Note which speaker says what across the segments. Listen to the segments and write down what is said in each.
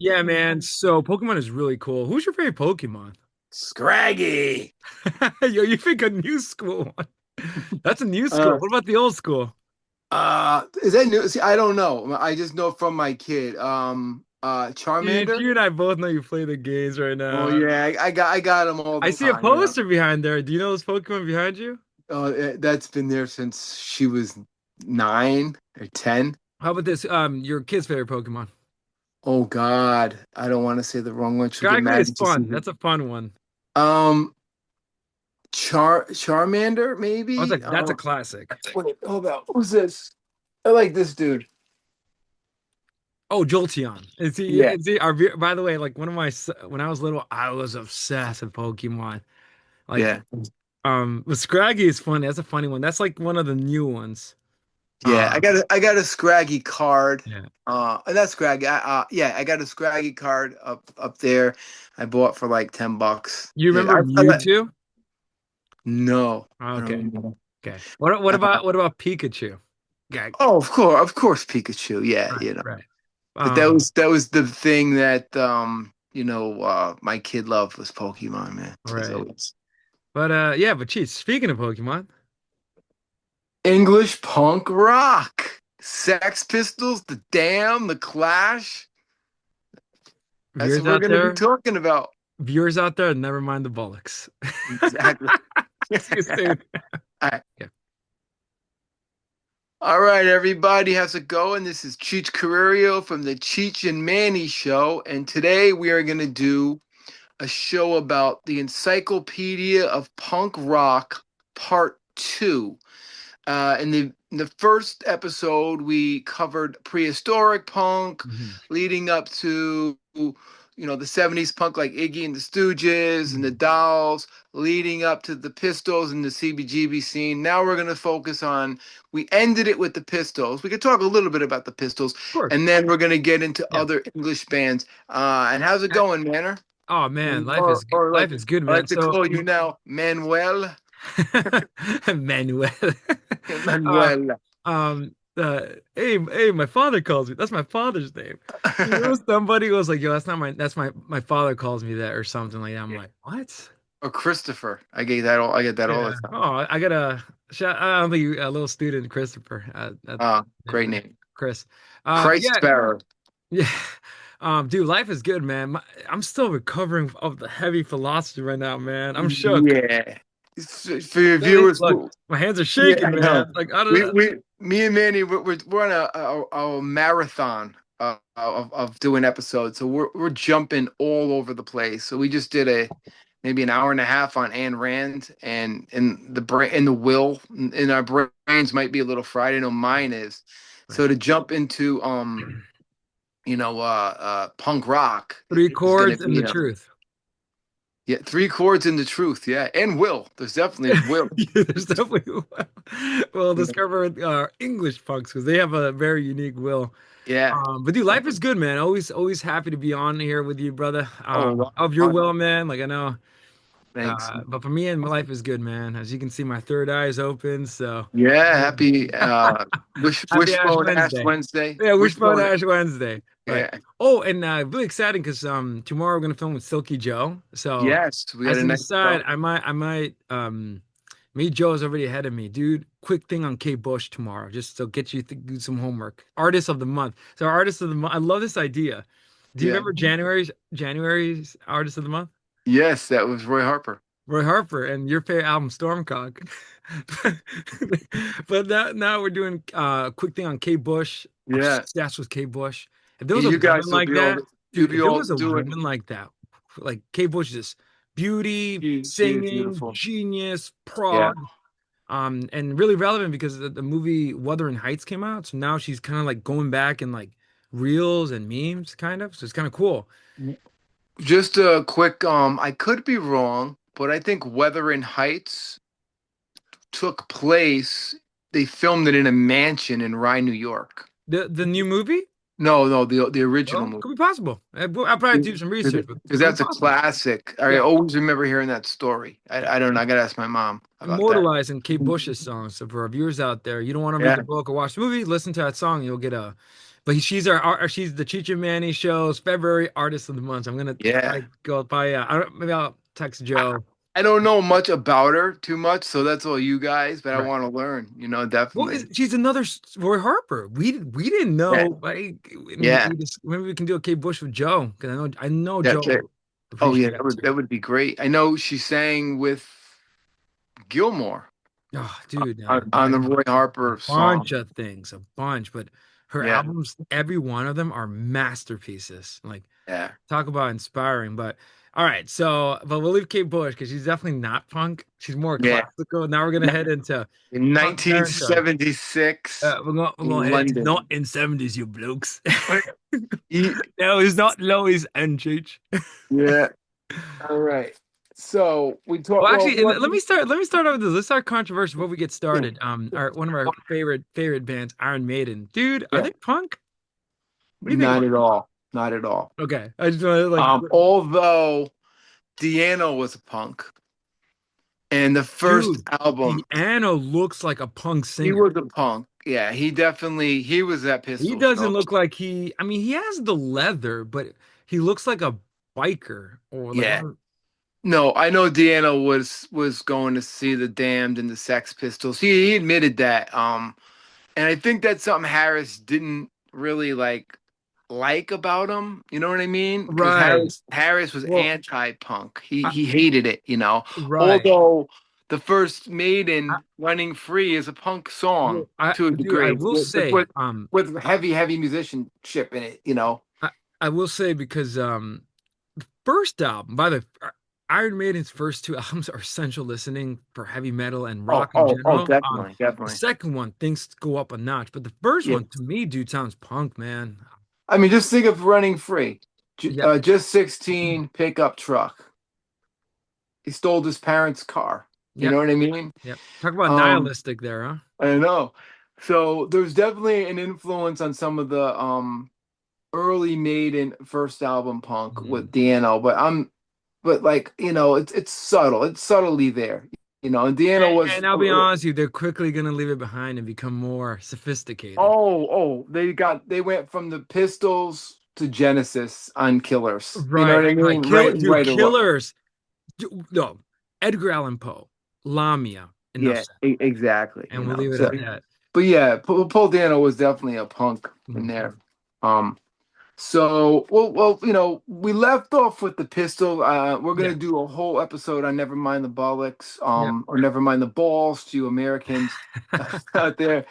Speaker 1: Yeah, man. So Pokemon is really cool. Who's your favorite Pokemon?
Speaker 2: Scraggy.
Speaker 1: Yo, you think a new school one. That's a new school.
Speaker 2: Uh,
Speaker 1: What about the old school?
Speaker 2: is that new? See, I don't know. I just know from my kid.
Speaker 1: Dude,
Speaker 2: Charmander.
Speaker 1: you and I both know you play the games right
Speaker 2: Oh
Speaker 1: now.
Speaker 2: yeah, I got him all
Speaker 1: I
Speaker 2: the
Speaker 1: see a
Speaker 2: time.
Speaker 1: poster behind there. Do you know those Pokemon behind you?
Speaker 2: That's been there since she was 9 or 10.
Speaker 1: How about this? Your kid's favorite Pokemon.
Speaker 2: Oh God, I don't want to say the wrong one. She'll get
Speaker 1: Scraggy
Speaker 2: mad
Speaker 1: is
Speaker 2: if she sees
Speaker 1: fun.
Speaker 2: it.
Speaker 1: That's a fun one.
Speaker 2: Um, Charmander,
Speaker 1: Oh,
Speaker 2: maybe.
Speaker 1: that's a classic.
Speaker 2: Wait, hold on. Who's this? I like this dude.
Speaker 1: Oh, Jolteon.
Speaker 2: Yeah,
Speaker 1: By the way, like when I was little, I was obsessed with Pokemon. Like,
Speaker 2: yeah.
Speaker 1: but Scraggy is funny. That's a funny one. That's like one of the new ones.
Speaker 2: Yeah,
Speaker 1: Uh,
Speaker 2: I got a Scraggy card.
Speaker 1: yeah.
Speaker 2: And that's Scraggy. Yeah, I got a Scraggy card up there. I bought for like $10.
Speaker 1: You
Speaker 2: Yeah,
Speaker 1: remember Mewtwo?
Speaker 2: no, I don't
Speaker 1: Okay.
Speaker 2: remember.
Speaker 1: Okay. What about Pikachu? Okay.
Speaker 2: Oh, of course, Pikachu. Yeah,
Speaker 1: Right. Right.
Speaker 2: But that was the thing that my kid loved was Pokemon, man. He's
Speaker 1: Right.
Speaker 2: always
Speaker 1: But yeah, but geez, speaking of Pokemon,
Speaker 2: English punk rock, Sex Pistols, the Damn, the Clash. That's
Speaker 1: viewers
Speaker 2: what we're
Speaker 1: out
Speaker 2: gonna be
Speaker 1: there,
Speaker 2: talking about.
Speaker 1: viewers out there, never mind the bollocks.
Speaker 2: Exactly.
Speaker 1: See you soon.
Speaker 2: All right.
Speaker 1: Yeah.
Speaker 2: All right, everybody, how's it going? This is Cheech Carrerio from the Cheech and Manny Show, and today we are going to do a show about the Encyclopedia of Punk Rock Part 2. In the first episode, we covered prehistoric punk,
Speaker 1: Mhm.
Speaker 2: leading up to the '70s punk like Iggy and the Stooges and the
Speaker 1: Mhm.
Speaker 2: Dolls, leading up to the Pistols and the CBGB scene. Now we're going to focus on. We ended it with the Pistols. We could talk a little bit about the Pistols,
Speaker 1: Of course.
Speaker 2: and then we're going to get into
Speaker 1: Yeah.
Speaker 2: other English bands. And how's it going, Manner?
Speaker 1: Oh man,
Speaker 2: Or
Speaker 1: life
Speaker 2: like
Speaker 1: is good,
Speaker 2: I
Speaker 1: man.
Speaker 2: like to
Speaker 1: So
Speaker 2: call you now, Manuel.
Speaker 1: Manuel. uh,
Speaker 2: Manuel.
Speaker 1: hey, my father calls me. That's my father's name. You know, somebody was like, "Yo, that's my father calls me that or something like that." I'm
Speaker 2: Yeah.
Speaker 1: like, "What?"
Speaker 2: Or Christopher. I get that all
Speaker 1: Yeah.
Speaker 2: the time.
Speaker 1: Oh, I got a shout. I don't think a little student, Christopher.
Speaker 2: Great name.
Speaker 1: Chris. But
Speaker 2: Christ
Speaker 1: yeah,
Speaker 2: bearer.
Speaker 1: yeah. Dude, life is good, man. I'm still recovering of the heavy philosophy right now, man. I'm shook.
Speaker 2: Yeah. For your viewers,
Speaker 1: Look, my hands are
Speaker 2: yeah,
Speaker 1: shaking,
Speaker 2: I
Speaker 1: man.
Speaker 2: know.
Speaker 1: Like I don't.
Speaker 2: Me and Manny, we're on a marathon of doing episodes, so we're jumping all over the place. So we just did maybe an hour and a half on Ayn Rand, and the brain and the will in our brains might be a little fried. I know mine is.
Speaker 1: Right.
Speaker 2: So to jump into punk rock
Speaker 1: Three
Speaker 2: is going to
Speaker 1: chords and
Speaker 2: be
Speaker 1: the truth.
Speaker 2: yeah, three chords in the truth, yeah, and will. There's definitely will.
Speaker 1: Yeah, there's definitely we'll discover English punks because they have a very unique will.
Speaker 2: Yeah.
Speaker 1: But dude, life is good, man. Always happy to be on here with you, brother.
Speaker 2: Oh,
Speaker 1: Of your
Speaker 2: wow.
Speaker 1: will, man. Like I know.
Speaker 2: Thanks.
Speaker 1: But for me, and my life is good, man. As you can see, my third eye is open. So
Speaker 2: Yeah, happy
Speaker 1: happy Ash
Speaker 2: Wishbone Ash
Speaker 1: Wednesday.
Speaker 2: Wednesday.
Speaker 1: Yeah, Wishbone
Speaker 2: Wishbone.
Speaker 1: Ash Wednesday. Right.
Speaker 2: Yeah.
Speaker 1: Oh, and really exciting because tomorrow we're gonna film with Silky Joe. So
Speaker 2: Yes, we got
Speaker 1: as
Speaker 2: a
Speaker 1: an
Speaker 2: nice
Speaker 1: aside,
Speaker 2: show.
Speaker 1: I might me Joe's already ahead of me, dude. Quick thing on Kate Bush tomorrow, just to get you to do some homework. Artist of the month. So artist of the month. I love this idea. Do you
Speaker 2: Yeah.
Speaker 1: remember January's artist of the month?
Speaker 2: Yes, that was Roy Harper.
Speaker 1: Roy Harper and your favorite album, Stormcock. But now we're doing a quick thing on Kate Bush.
Speaker 2: Yeah.
Speaker 1: Obsessed with Kate Bush. If there was a
Speaker 2: You
Speaker 1: woman
Speaker 2: guys will
Speaker 1: like
Speaker 2: be all
Speaker 1: that,
Speaker 2: you'll
Speaker 1: dude,
Speaker 2: be
Speaker 1: if there
Speaker 2: all
Speaker 1: was a
Speaker 2: doing
Speaker 1: woman like that, like Kate Bush, just beauty,
Speaker 2: she's
Speaker 1: singing,
Speaker 2: beautiful.
Speaker 1: genius,
Speaker 2: Yeah.
Speaker 1: prog, and really relevant because the movie Wuthering Heights came out. So now she's kind of like going back and like reels and memes, kind of. So it's kind of cool.
Speaker 2: Just a quick I could be wrong, but I think Wuthering Heights took place they filmed it in a mansion in Rye, New York.
Speaker 1: The new movie?
Speaker 2: No, the original
Speaker 1: Oh,
Speaker 2: movie.
Speaker 1: could be possible. I'll probably do some research, but
Speaker 2: Because
Speaker 1: could be
Speaker 2: that's a
Speaker 1: possible.
Speaker 2: classic. I
Speaker 1: Yeah.
Speaker 2: always remember hearing that story. I don't know. I gotta ask my mom about that.
Speaker 1: Immortalizing Kate Bush's songs. So for our viewers out there, you don't want to read
Speaker 2: Yeah.
Speaker 1: the book or watch the movie, listen to that song. You'll get a But she's the Cheech and Manny Show's February Artist of the Month. So I'm gonna
Speaker 2: Yeah.
Speaker 1: probably go by. I don't, maybe I'll text
Speaker 2: I,
Speaker 1: Joe.
Speaker 2: I don't know much about her too much, so that's all you guys, but I
Speaker 1: Right.
Speaker 2: want to learn,
Speaker 1: Well,
Speaker 2: definitely.
Speaker 1: she's another Roy Harper. We didn't
Speaker 2: Yeah.
Speaker 1: know. Like,
Speaker 2: Yeah.
Speaker 1: maybe we can do a Kate Bush with Joe because I know
Speaker 2: Yeah.
Speaker 1: Joe will
Speaker 2: Oh yeah,
Speaker 1: appreciate
Speaker 2: that
Speaker 1: it
Speaker 2: would
Speaker 1: too.
Speaker 2: that would be great. I know she sang with Gilmore
Speaker 1: Oh, dude,
Speaker 2: on the Roy Harper
Speaker 1: bunch
Speaker 2: song.
Speaker 1: of things, a bunch, but her
Speaker 2: Yeah.
Speaker 1: albums, every one of them are masterpieces. Like,
Speaker 2: Yeah.
Speaker 1: talk about inspiring. But all right, so but we'll leave Kate Bush because she's definitely not punk. She's more
Speaker 2: Yeah.
Speaker 1: classical. Now we're gonna head into
Speaker 2: In
Speaker 1: punk territory.
Speaker 2: 1976
Speaker 1: We're
Speaker 2: in
Speaker 1: gonna head to not
Speaker 2: London.
Speaker 1: in 70s, you blokes.
Speaker 2: He-
Speaker 1: No, it's not Lois and Cheech.
Speaker 2: Yeah. All right. So we talk.
Speaker 1: Well,
Speaker 2: Well,
Speaker 1: actually, let me start. Let me start out with this. Let's start controversial before we get started. Our one of our favorite bands, Iron Maiden. Dude, are
Speaker 2: yeah,
Speaker 1: they punk? What do you think
Speaker 2: not
Speaker 1: about
Speaker 2: at all. Not at all.
Speaker 1: it? Okay, I just want to like,
Speaker 2: Although Deano was a punk, and the first
Speaker 1: dude,
Speaker 2: album,
Speaker 1: Piano looks like a punk
Speaker 2: he
Speaker 1: singer.
Speaker 2: was a punk. Yeah, he was that
Speaker 1: He
Speaker 2: pistol
Speaker 1: doesn't
Speaker 2: show.
Speaker 1: look like he. I mean, he has the leather, but he looks like a biker or like
Speaker 2: Yeah.
Speaker 1: one.
Speaker 2: No, I know Deano was going to see the Damned and the Sex Pistols. He admitted that. And I think that's something Harris didn't really like about him. You know what I mean? Because
Speaker 1: Right.
Speaker 2: Harris was
Speaker 1: Well,
Speaker 2: anti-punk. He
Speaker 1: I,
Speaker 2: he hated it.
Speaker 1: right.
Speaker 2: Although the first
Speaker 1: I,
Speaker 2: Maiden Running Free is a punk song
Speaker 1: well, I
Speaker 2: to a
Speaker 1: dude, I
Speaker 2: degree
Speaker 1: will
Speaker 2: with
Speaker 1: say,
Speaker 2: with, with heavy musicianship in it.
Speaker 1: I, I will say because first album, by the Iron Maiden's first two albums are essential listening for heavy metal and
Speaker 2: Oh,
Speaker 1: rock in
Speaker 2: oh, oh,
Speaker 1: general.
Speaker 2: definitely,
Speaker 1: The
Speaker 2: definitely.
Speaker 1: second one, things go up a notch, but the first
Speaker 2: Yeah.
Speaker 1: one to me, dude, sounds punk, man.
Speaker 2: I mean, just think of Running Free.
Speaker 1: Yep,
Speaker 2: Just 16 pickup truck. He stole his parents' car. You
Speaker 1: yep,
Speaker 2: know what I mean?
Speaker 1: yep. Talk about
Speaker 2: Um,
Speaker 1: nihilistic there, huh?
Speaker 2: I know. So there's definitely an influence on some of the early Maiden first album punk with
Speaker 1: Mhm.
Speaker 2: Diano, but like, it's subtle. It's subtly there. And Diano
Speaker 1: And
Speaker 2: was
Speaker 1: I'll be honest with you, they're quickly gonna leave it behind and become more sophisticated.
Speaker 2: they went from the Pistols to Genesis on Killers. You know
Speaker 1: Right,
Speaker 2: what I
Speaker 1: right.
Speaker 2: mean?
Speaker 1: Kill, dude,
Speaker 2: Right away.
Speaker 1: Killers. No, Edgar Allan Poe, Lamia. Enough
Speaker 2: Yeah,
Speaker 1: said,
Speaker 2: exactly.
Speaker 1: and we'll leave it
Speaker 2: So,
Speaker 1: at that.
Speaker 2: but yeah, Paul Dano was definitely a punk in there.
Speaker 1: Mhm.
Speaker 2: Um, so we left off with the pistol. We're
Speaker 1: Yeah,
Speaker 2: gonna do a whole episode on Never Mind the Bollocks,
Speaker 1: yep.
Speaker 2: or Never Mind the Balls to you Americans out there.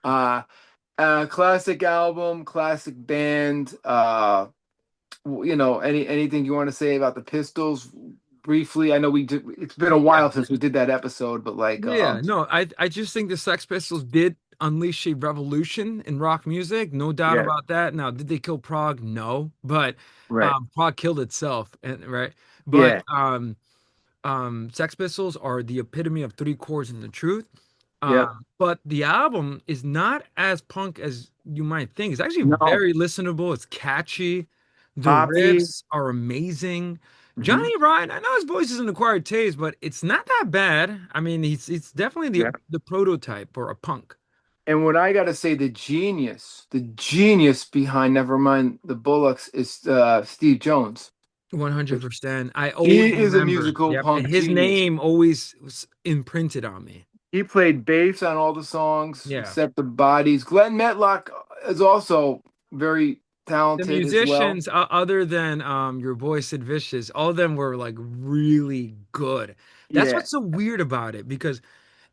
Speaker 2: Uh, classic album, classic band. Anything you want to say about the Pistols briefly? I know we did. It's been a
Speaker 1: Yeah.
Speaker 2: while since we did that episode, but like,
Speaker 1: Yeah, no, I just think the Sex Pistols did unleash a revolution in rock music, no doubt
Speaker 2: yeah,
Speaker 1: about that. Now, did they kill prog? No, but
Speaker 2: right,
Speaker 1: prog killed itself, and right. But
Speaker 2: yeah,
Speaker 1: Sex Pistols are the epitome of three chords and the truth.
Speaker 2: yeah,
Speaker 1: But the album is not as punk as you might think. It's actually
Speaker 2: no,
Speaker 1: very listenable. It's catchy. The
Speaker 2: Poppy.
Speaker 1: riffs are amazing.
Speaker 2: Hmm.
Speaker 1: Johnny Ryan, I know his voice is an acquired taste, but it's not that bad. I mean, it's definitely
Speaker 2: Yeah.
Speaker 1: the prototype for a punk.
Speaker 2: And what I gotta say, the genius behind Nevermind the Bullocks is Steve Jones.
Speaker 1: 100%. I always
Speaker 2: He is a
Speaker 1: remember.
Speaker 2: musical
Speaker 1: Yep. And
Speaker 2: punk
Speaker 1: his
Speaker 2: genius.
Speaker 1: name always was imprinted on me.
Speaker 2: He played bass on all the songs
Speaker 1: Yeah.
Speaker 2: except the bodies. Glenn Metlock is also very
Speaker 1: The
Speaker 2: talented as well.
Speaker 1: musicians, other than your boy Sid Vicious, all of them were like really good. That's
Speaker 2: Yeah,
Speaker 1: what's so weird about it because,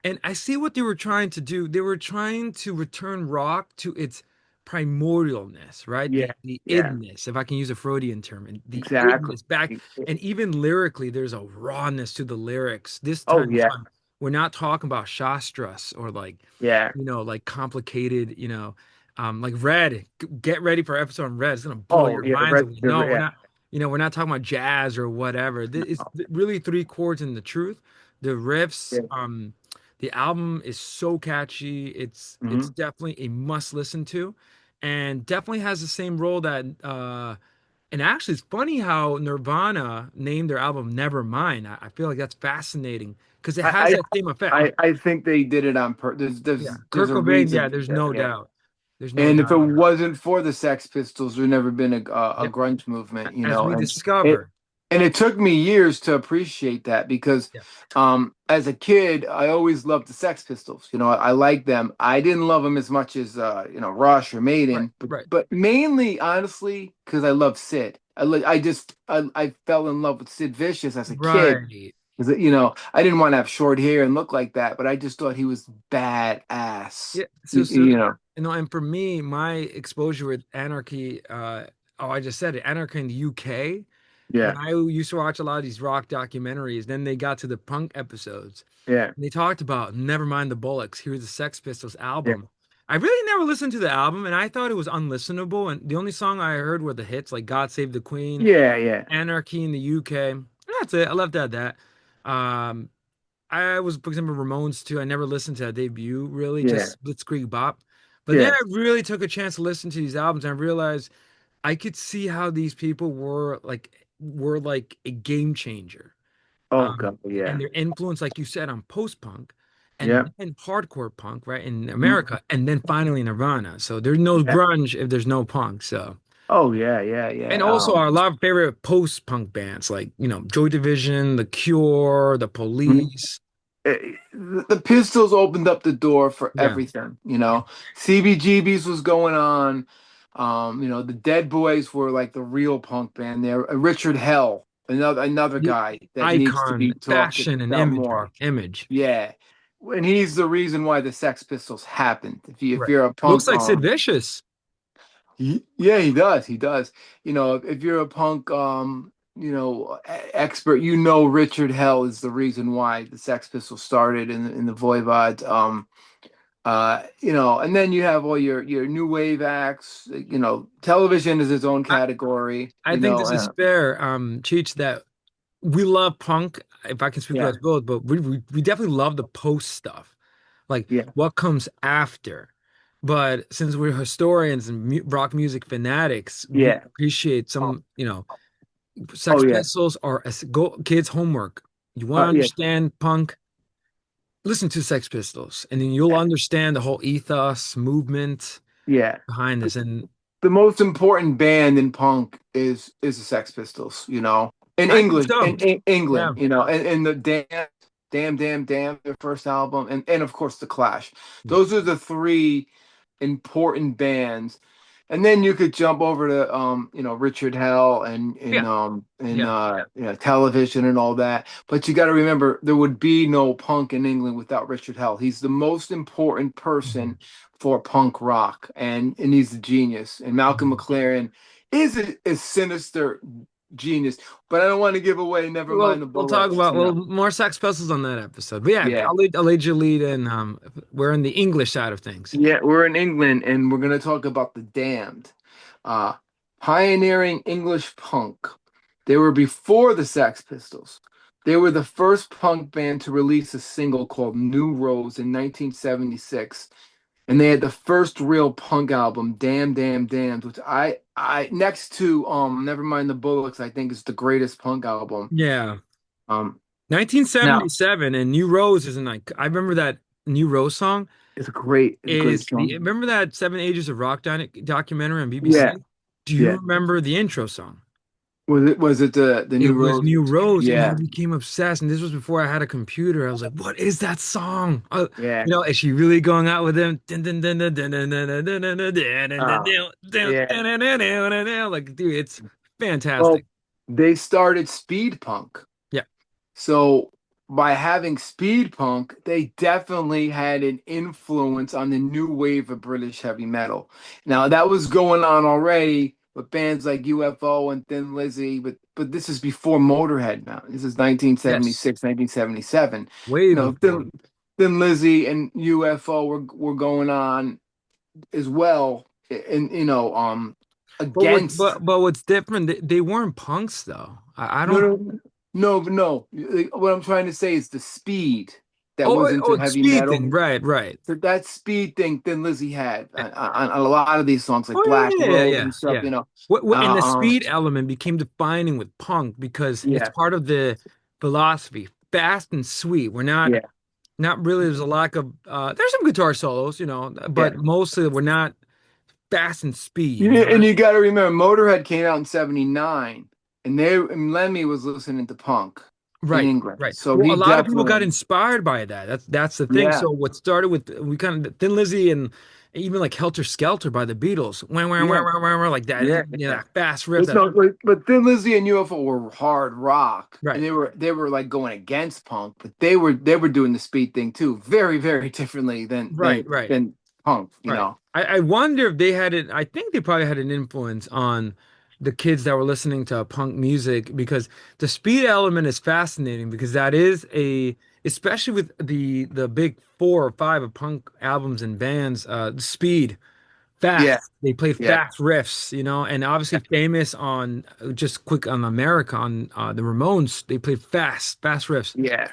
Speaker 1: and I see what they were trying to do. They were trying to return rock to its primordialness, right?
Speaker 2: yeah,
Speaker 1: The
Speaker 2: yeah,
Speaker 1: idness, if I can use a Freudian term, and the
Speaker 2: exactly.
Speaker 1: idness back, and even lyrically, there's a rawness to the lyrics. This
Speaker 2: Oh
Speaker 1: time,
Speaker 2: yeah,
Speaker 1: we're not talking about shastras or like,
Speaker 2: yeah.
Speaker 1: like complicated, like Red. Get ready for episode on Red. It's gonna blow
Speaker 2: Oh
Speaker 1: your
Speaker 2: yeah,
Speaker 1: minds
Speaker 2: Red
Speaker 1: away. No,
Speaker 2: River,
Speaker 1: we're
Speaker 2: yeah.
Speaker 1: not. We're not talking about jazz or whatever. It's really three chords and the truth. The riffs,
Speaker 2: Yeah.
Speaker 1: the album is so catchy. It's
Speaker 2: Hmm.
Speaker 1: definitely a must listen to, and definitely has the same role that. And actually, it's funny how Nirvana named their album Nevermind. I feel like that's fascinating because it has
Speaker 2: I,
Speaker 1: that same effect.
Speaker 2: I think they did it on purpose.
Speaker 1: Yeah,
Speaker 2: There's
Speaker 1: Kurt
Speaker 2: a
Speaker 1: Cobain.
Speaker 2: reason
Speaker 1: Yeah,
Speaker 2: for
Speaker 1: there's
Speaker 2: that.
Speaker 1: no
Speaker 2: Yeah.
Speaker 1: doubt. There's no
Speaker 2: And if
Speaker 1: doubt
Speaker 2: it
Speaker 1: about it.
Speaker 2: wasn't for the Sex Pistols, there'd never been a
Speaker 1: Yep.
Speaker 2: grunge movement,
Speaker 1: As we
Speaker 2: it
Speaker 1: discover.
Speaker 2: and it took me years to appreciate that because
Speaker 1: Yeah.
Speaker 2: as a kid, I always loved the Sex Pistols. I liked them. I didn't love them as much as Rush or
Speaker 1: Right.
Speaker 2: Maiden,
Speaker 1: Right.
Speaker 2: but mainly honestly because I love Sid. I fell in love with Sid Vicious as a kid.
Speaker 1: Right.
Speaker 2: 'Cause, I didn't want to have short hair and look like that, but I just thought he was badass.
Speaker 1: Yeah. So,
Speaker 2: You know.
Speaker 1: and for me, my exposure with Anarchy, oh, I just said it, Anarchy in the UK. When
Speaker 2: Yeah.
Speaker 1: I used to watch a lot of these rock documentaries, then they got to the punk episodes.
Speaker 2: Yeah.
Speaker 1: And they talked about Nevermind the Bollocks. Here's the Sex Pistols
Speaker 2: Yeah.
Speaker 1: album. I really never listened to the album, and I thought it was unlistenable. And the only song I heard were the hits, like "God Save the Queen,"
Speaker 2: Yeah. Yeah.
Speaker 1: "Anarchy in the UK." That's it. I left it at that. Um, I was, for example, Ramones too. I never listened to that debut, really,
Speaker 2: Yeah.
Speaker 1: just Blitzkrieg Bop. But then
Speaker 2: Yeah.
Speaker 1: I really took a chance to listen to these albums, and I realized I could see how these people were like a game changer.
Speaker 2: Oh God.
Speaker 1: And
Speaker 2: Yeah.
Speaker 1: their influence, like you said, on post-punk
Speaker 2: Yeah.
Speaker 1: and then hardcore punk, right, in
Speaker 2: Mhm.
Speaker 1: America, and then finally Nirvana. So there's no
Speaker 2: Yeah.
Speaker 1: grunge if there's no punk. So,
Speaker 2: Oh yeah. Yeah.
Speaker 1: and
Speaker 2: Yeah.
Speaker 1: also a lot of favorite post-punk bands like, Joy Division, The Cure, The
Speaker 2: Mhm.
Speaker 1: Police.
Speaker 2: The Pistols opened up the door for
Speaker 1: Yeah.
Speaker 2: everything.
Speaker 1: Yeah.
Speaker 2: CBGBs was going on. The Dead Boys were like the real punk band there. Richard Hell, another
Speaker 1: The
Speaker 2: guy that needs to
Speaker 1: icon,
Speaker 2: be talked
Speaker 1: fashion, and
Speaker 2: about more.
Speaker 1: imagery, image.
Speaker 2: Yeah. And he's the reason why the Sex Pistols happened. If
Speaker 1: Right.
Speaker 2: you're a
Speaker 1: Looks
Speaker 2: punk,
Speaker 1: like Sid Vicious.
Speaker 2: yeah, he does. He does. If you're a punk, expert, Richard Hell is the reason why the Sex Pistols started in the Voivods. And then you have all your new wave acts. Television is its own
Speaker 1: I,
Speaker 2: category.
Speaker 1: I think this is fair, Cheech, that we love punk, if I can speak for
Speaker 2: Yeah,
Speaker 1: us both, but we definitely love the post stuff, like
Speaker 2: yeah,
Speaker 1: what comes after. But since we're historians and mu rock music fanatics, we
Speaker 2: yeah.
Speaker 1: appreciate
Speaker 2: Oh, oh
Speaker 1: Sex
Speaker 2: yeah,
Speaker 1: Pistols are go kids' homework. You want to
Speaker 2: yeah,
Speaker 1: understand punk, listen to Sex Pistols, and then you'll understand the whole ethos movement
Speaker 2: yeah.
Speaker 1: behind this. And
Speaker 2: The most important band in punk is the Sex Pistols, in
Speaker 1: I think
Speaker 2: English,
Speaker 1: so.
Speaker 2: in
Speaker 1: Yeah.
Speaker 2: England, and the damn, their first album, and of course the Clash.
Speaker 1: Yeah.
Speaker 2: Those are the three important bands. And then you could jump over to Richard Hell
Speaker 1: Yeah.
Speaker 2: and
Speaker 1: Yeah.
Speaker 2: television and all that. But you got to remember there would be no punk in England without Richard Hell. He's the most important
Speaker 1: Mhm.
Speaker 2: person for punk rock, and he's a genius. And Malcolm
Speaker 1: Mhm.
Speaker 2: McLaren is a sinister genius, but I don't want to give away. Never mind
Speaker 1: Well,
Speaker 2: the
Speaker 1: we'll talk
Speaker 2: bullets.
Speaker 1: about more Sex Pistols on that episode. But yeah,
Speaker 2: Yeah.
Speaker 1: I'll lead you lead in. We're in the English side of things.
Speaker 2: Yeah, we're in England and we're going to talk about the Damned, uh, pioneering English punk. They were before the Sex Pistols. They were the first punk band to release a single called New Rose in 1976, and they had the first real punk album, Damn Damn Damned, which I next to Nevermind the Bullocks, I think is the greatest punk album.
Speaker 1: Yeah,
Speaker 2: Um, now
Speaker 1: 1977, and New Rose isn't like I remember that New Rose song
Speaker 2: it's a great
Speaker 1: is the
Speaker 2: song.
Speaker 1: remember that Seven Ages of Rock documentary on
Speaker 2: Yeah,
Speaker 1: BBC? Do you
Speaker 2: yeah.
Speaker 1: remember the intro song?
Speaker 2: Was it the
Speaker 1: It
Speaker 2: New
Speaker 1: was
Speaker 2: Rose?
Speaker 1: New Rose, and I
Speaker 2: Yeah,
Speaker 1: became obsessed. And this was before I had a computer. I was like, "What is that song?"
Speaker 2: yeah.
Speaker 1: Is she really going out with him? Dun, dun, dun, dun, dun, dun, dun, dun, dun, dun, dun, dun, dun,
Speaker 2: Uh,
Speaker 1: dun,
Speaker 2: yeah.
Speaker 1: dun, dun, dun, dun, dun, dun. Like, dude, it's
Speaker 2: Well,
Speaker 1: fantastic.
Speaker 2: they started speed punk.
Speaker 1: Yeah.
Speaker 2: So by having speed punk, they definitely had an influence on the new wave of British heavy metal. Now that was going on already with bands like UFO and Thin Lizzy, but this is before Motorhead now. This is
Speaker 1: Yes.
Speaker 2: 1976, 1977.
Speaker 1: Way
Speaker 2: You know,
Speaker 1: before.
Speaker 2: Thin Lizzy and UFO were going on as well, and
Speaker 1: But what
Speaker 2: against.
Speaker 1: but what's different? They weren't punks though. I
Speaker 2: No,
Speaker 1: don't.
Speaker 2: no, no, no. What I'm trying to say is the speed that
Speaker 1: Oh,
Speaker 2: was into
Speaker 1: oh, the
Speaker 2: heavy
Speaker 1: speed
Speaker 2: metal.
Speaker 1: thing. Right, right.
Speaker 2: So that speed thing Thin Lizzy had on a lot of these songs, like
Speaker 1: Oh
Speaker 2: Black
Speaker 1: yeah, yeah,
Speaker 2: Rose
Speaker 1: yeah,
Speaker 2: and stuff.
Speaker 1: yeah. And the
Speaker 2: Uh,
Speaker 1: speed element became defining with punk because it's
Speaker 2: yeah,
Speaker 1: part of the philosophy. Fast and sweet. We're
Speaker 2: yeah,
Speaker 1: not really. There's a lack of. There's some guitar solos,
Speaker 2: yeah,
Speaker 1: but mostly we're not. fast and speed, you
Speaker 2: Yeah, and
Speaker 1: know?
Speaker 2: you got to remember, Motorhead came out in '79, and Lemmy was listening to punk in
Speaker 1: Right,
Speaker 2: England,
Speaker 1: right.
Speaker 2: so
Speaker 1: Well,
Speaker 2: he
Speaker 1: a lot of people got
Speaker 2: definitely,
Speaker 1: inspired by that. That's the thing.
Speaker 2: yeah,
Speaker 1: So what started with we kind of Thin Lizzy and even like Helter Skelter by the Beatles,
Speaker 2: yeah,
Speaker 1: like that,
Speaker 2: yeah,
Speaker 1: that fast riff.
Speaker 2: It's
Speaker 1: That
Speaker 2: no, but Thin Lizzy and UFO were hard rock, and
Speaker 1: right,
Speaker 2: they were like going against punk, but they were doing the speed thing too, very very differently than
Speaker 1: right,
Speaker 2: than
Speaker 1: right.
Speaker 2: than punk, you
Speaker 1: Right.
Speaker 2: know.
Speaker 1: I wonder if they had it. I think they probably had an influence on the kids that were listening to punk music because the speed element is fascinating because that is especially with the big four or five of punk albums and bands, speed,
Speaker 2: Yeah,
Speaker 1: fast. They play
Speaker 2: yeah,
Speaker 1: fast riffs, and obviously famous on just quick on America on the Ramones. They played fast riffs.
Speaker 2: yeah.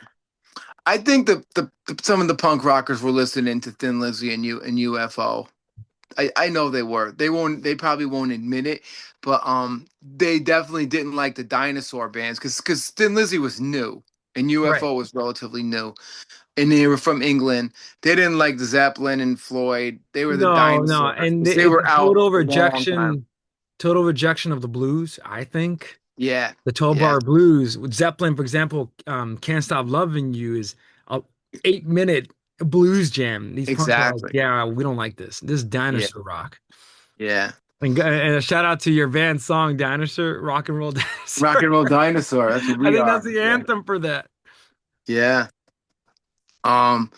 Speaker 2: I think some of the punk rockers were listening to Thin Lizzy and UFO. I know they were. They probably won't admit it, but they definitely didn't like the dinosaur bands because Thin Lizzy was new and
Speaker 1: Right.
Speaker 2: UFO was relatively new, and they were from England. They didn't like the Zeppelin and Floyd. They were the
Speaker 1: No,
Speaker 2: dinosaurs
Speaker 1: and
Speaker 2: 'cause they
Speaker 1: it's
Speaker 2: were
Speaker 1: a
Speaker 2: out a long time.
Speaker 1: total rejection of the blues, I think.
Speaker 2: Yeah,
Speaker 1: The 12
Speaker 2: yeah,
Speaker 1: bar blues with Zeppelin, for example, Can't Stop Loving You is a 8 minute blues jam. These punks are like,
Speaker 2: exactly.
Speaker 1: yeah, we don't like this. This is
Speaker 2: Yeah,
Speaker 1: dinosaur rock.
Speaker 2: yeah.
Speaker 1: And a shout out to your band song, Dinosaur, Rock and Roll
Speaker 2: Rock
Speaker 1: Dinosaur.
Speaker 2: and roll dinosaur. That's what
Speaker 1: I
Speaker 2: we
Speaker 1: think that's
Speaker 2: are.
Speaker 1: the
Speaker 2: Yeah,
Speaker 1: anthem for that.
Speaker 2: yeah. Um,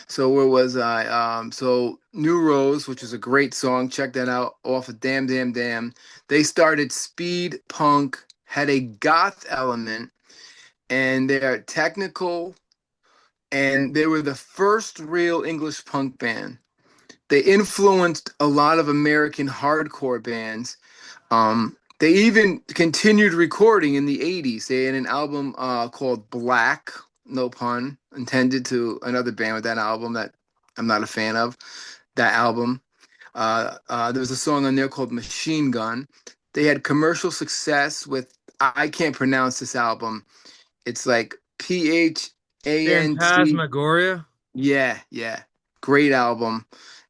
Speaker 2: so where was I? So New Rose, which is a great song. Check that out off of Damn Damn Damn. They started speed punk, had a goth element, and they're technical, and they were the first real English punk band. They influenced a lot of American hardcore bands. They even continued recording in the 80s. They had an album called Black, no pun intended, to another band with that album that I'm not a fan of. That album. There was a song on there called Machine Gun. They had commercial success with, I can't pronounce this album. It's like Phant.
Speaker 1: Phantasmagoria.
Speaker 2: Yeah, yeah. Great album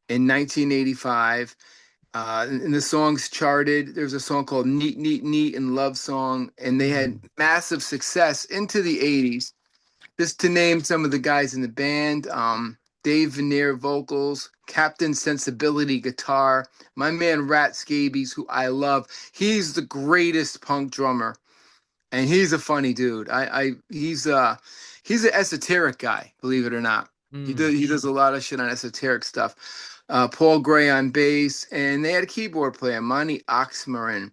Speaker 2: in 1985. And the songs charted. There's a song called Neat, Neat, Neat and Love Song, and they had
Speaker 1: Mhm.
Speaker 2: massive success into the 80s. Just to name some of the guys in the band, Dave Veneer vocals, Captain Sensibility guitar, my man Rat Scabies, who I love. He's the greatest punk drummer, and he's a funny dude. He's an esoteric guy, believe it or not.
Speaker 1: Mm.
Speaker 2: He does a lot of shit on esoteric stuff. Paul Gray on bass, and they had a keyboard player, Monty Oxmarin.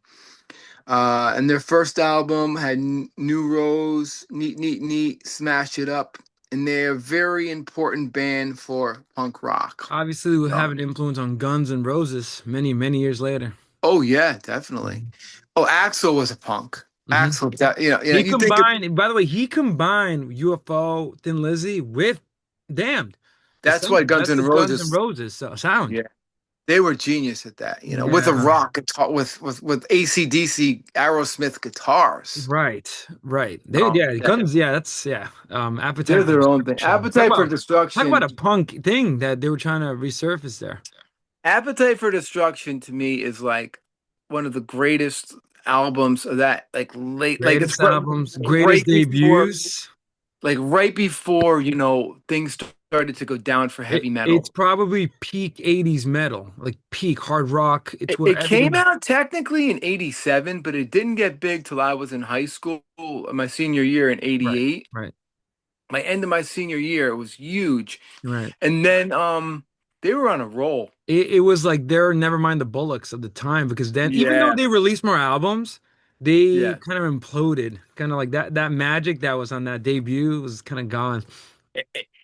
Speaker 2: And their first album had New Rose, Neat Neat Neat, Smash It Up, and they're a very important band for punk rock.
Speaker 1: Obviously, we
Speaker 2: So,
Speaker 1: have an influence on Guns N' Roses many years later.
Speaker 2: oh yeah, definitely.
Speaker 1: Mhm.
Speaker 2: Oh, Axl was a punk.
Speaker 1: Hmm.
Speaker 2: Axl,
Speaker 1: He
Speaker 2: you think of,
Speaker 1: combined, by the way, he combined UFO, Thin Lizzy with Damned. The
Speaker 2: that's why
Speaker 1: sound.
Speaker 2: Guns
Speaker 1: That's
Speaker 2: N'
Speaker 1: the Guns N'
Speaker 2: Roses.
Speaker 1: Roses sound.
Speaker 2: Yeah. They were genius at that, with a
Speaker 1: Yeah.
Speaker 2: rock guitar, with AC/DC Aerosmith guitars.
Speaker 1: Right. They yeah,
Speaker 2: Yeah,
Speaker 1: Guns, yeah, that's yeah. Appetite
Speaker 2: they're
Speaker 1: for
Speaker 2: their own thing.
Speaker 1: Destruction. Talk about a
Speaker 2: Appetite
Speaker 1: punk thing that they were trying to resurface there.
Speaker 2: For Destruction to me is like one of the greatest albums of that like late, like it's
Speaker 1: Greatest albums, greatest
Speaker 2: right before,
Speaker 1: debuts.
Speaker 2: things started to go down for heavy
Speaker 1: It's
Speaker 2: metal.
Speaker 1: probably peak 80s metal, like peak hard rock. It's where
Speaker 2: It came
Speaker 1: everything
Speaker 2: out technically in '87, but it didn't get big till I was in high school, my senior year in
Speaker 1: right,
Speaker 2: '88.
Speaker 1: right,
Speaker 2: My end of my senior year, it was huge.
Speaker 1: right.
Speaker 2: And then they were on a roll.
Speaker 1: It was like they're never mind the Bullocks of the time because then even though
Speaker 2: Yeah.
Speaker 1: they released more albums, they
Speaker 2: Yeah.
Speaker 1: kind of imploded. Kind of like that magic that was on that debut was kind of gone.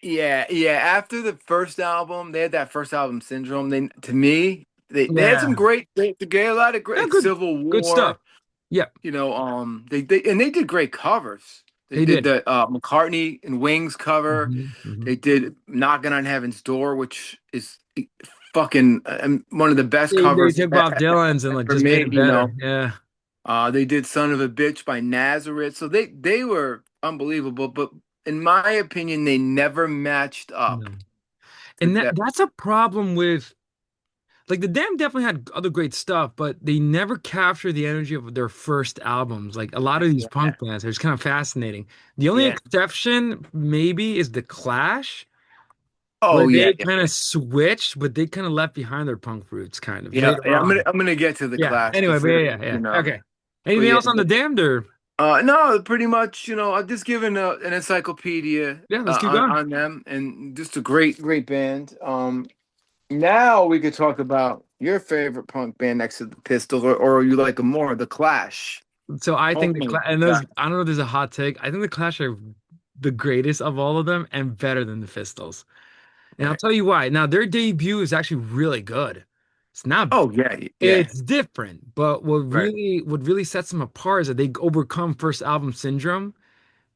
Speaker 2: Yeah, yeah. After the first album, they had that first album syndrome. They, to me, they had some
Speaker 1: Yeah.
Speaker 2: great, they had a lot of great,
Speaker 1: Yeah,
Speaker 2: like
Speaker 1: good
Speaker 2: Civil
Speaker 1: good stuff.
Speaker 2: War.
Speaker 1: Yeah,
Speaker 2: They did great covers. They
Speaker 1: they
Speaker 2: did
Speaker 1: did.
Speaker 2: the McCartney and Wings cover.
Speaker 1: Hmm.
Speaker 2: They did Knocking on Heaven's Door, which is fucking one of the best
Speaker 1: They
Speaker 2: covers
Speaker 1: took Bob Dylan's and like
Speaker 2: ever
Speaker 1: just made
Speaker 2: made.
Speaker 1: it better. Yeah.
Speaker 2: They did "Son of a Bitch" by Nazareth, so they were unbelievable. But in my opinion, they never matched up
Speaker 1: No.
Speaker 2: to
Speaker 1: And
Speaker 2: that.
Speaker 1: that's a problem with like the Damned definitely had other great stuff, but they never captured the energy of their first albums. Like a lot of these
Speaker 2: Yeah.
Speaker 1: punk bands are just kind of fascinating. The only
Speaker 2: Yeah.
Speaker 1: exception maybe is the Clash, where
Speaker 2: Oh yeah,
Speaker 1: they
Speaker 2: yeah,
Speaker 1: kind of switched, but they kind of left behind their punk roots kind of
Speaker 2: yeah,
Speaker 1: later
Speaker 2: yeah.
Speaker 1: on.
Speaker 2: I'm gonna get to the
Speaker 1: Yeah.
Speaker 2: Clash
Speaker 1: Anyway,
Speaker 2: because
Speaker 1: but yeah,
Speaker 2: they're,
Speaker 1: yeah, yeah. Okay.
Speaker 2: but
Speaker 1: Anything
Speaker 2: yeah.
Speaker 1: else on the Damned or
Speaker 2: No, pretty much. I've just given an encyclopedia
Speaker 1: yeah, let's keep
Speaker 2: on
Speaker 1: going.
Speaker 2: them, and just a great band. Now we could talk about your favorite punk band next to the Pistols, or you like them more, the Clash.
Speaker 1: So I think the
Speaker 2: Homemade.
Speaker 1: Clash, and those, I don't know if there's a hot take. I think the Clash are the greatest of all of them and better than the Pistols. And I'll
Speaker 2: Right.
Speaker 1: tell you why. Now, their debut is actually really good. It's not,
Speaker 2: Oh yeah, yeah.
Speaker 1: it's different, but
Speaker 2: Right.
Speaker 1: what really sets them apart is that they overcome first album syndrome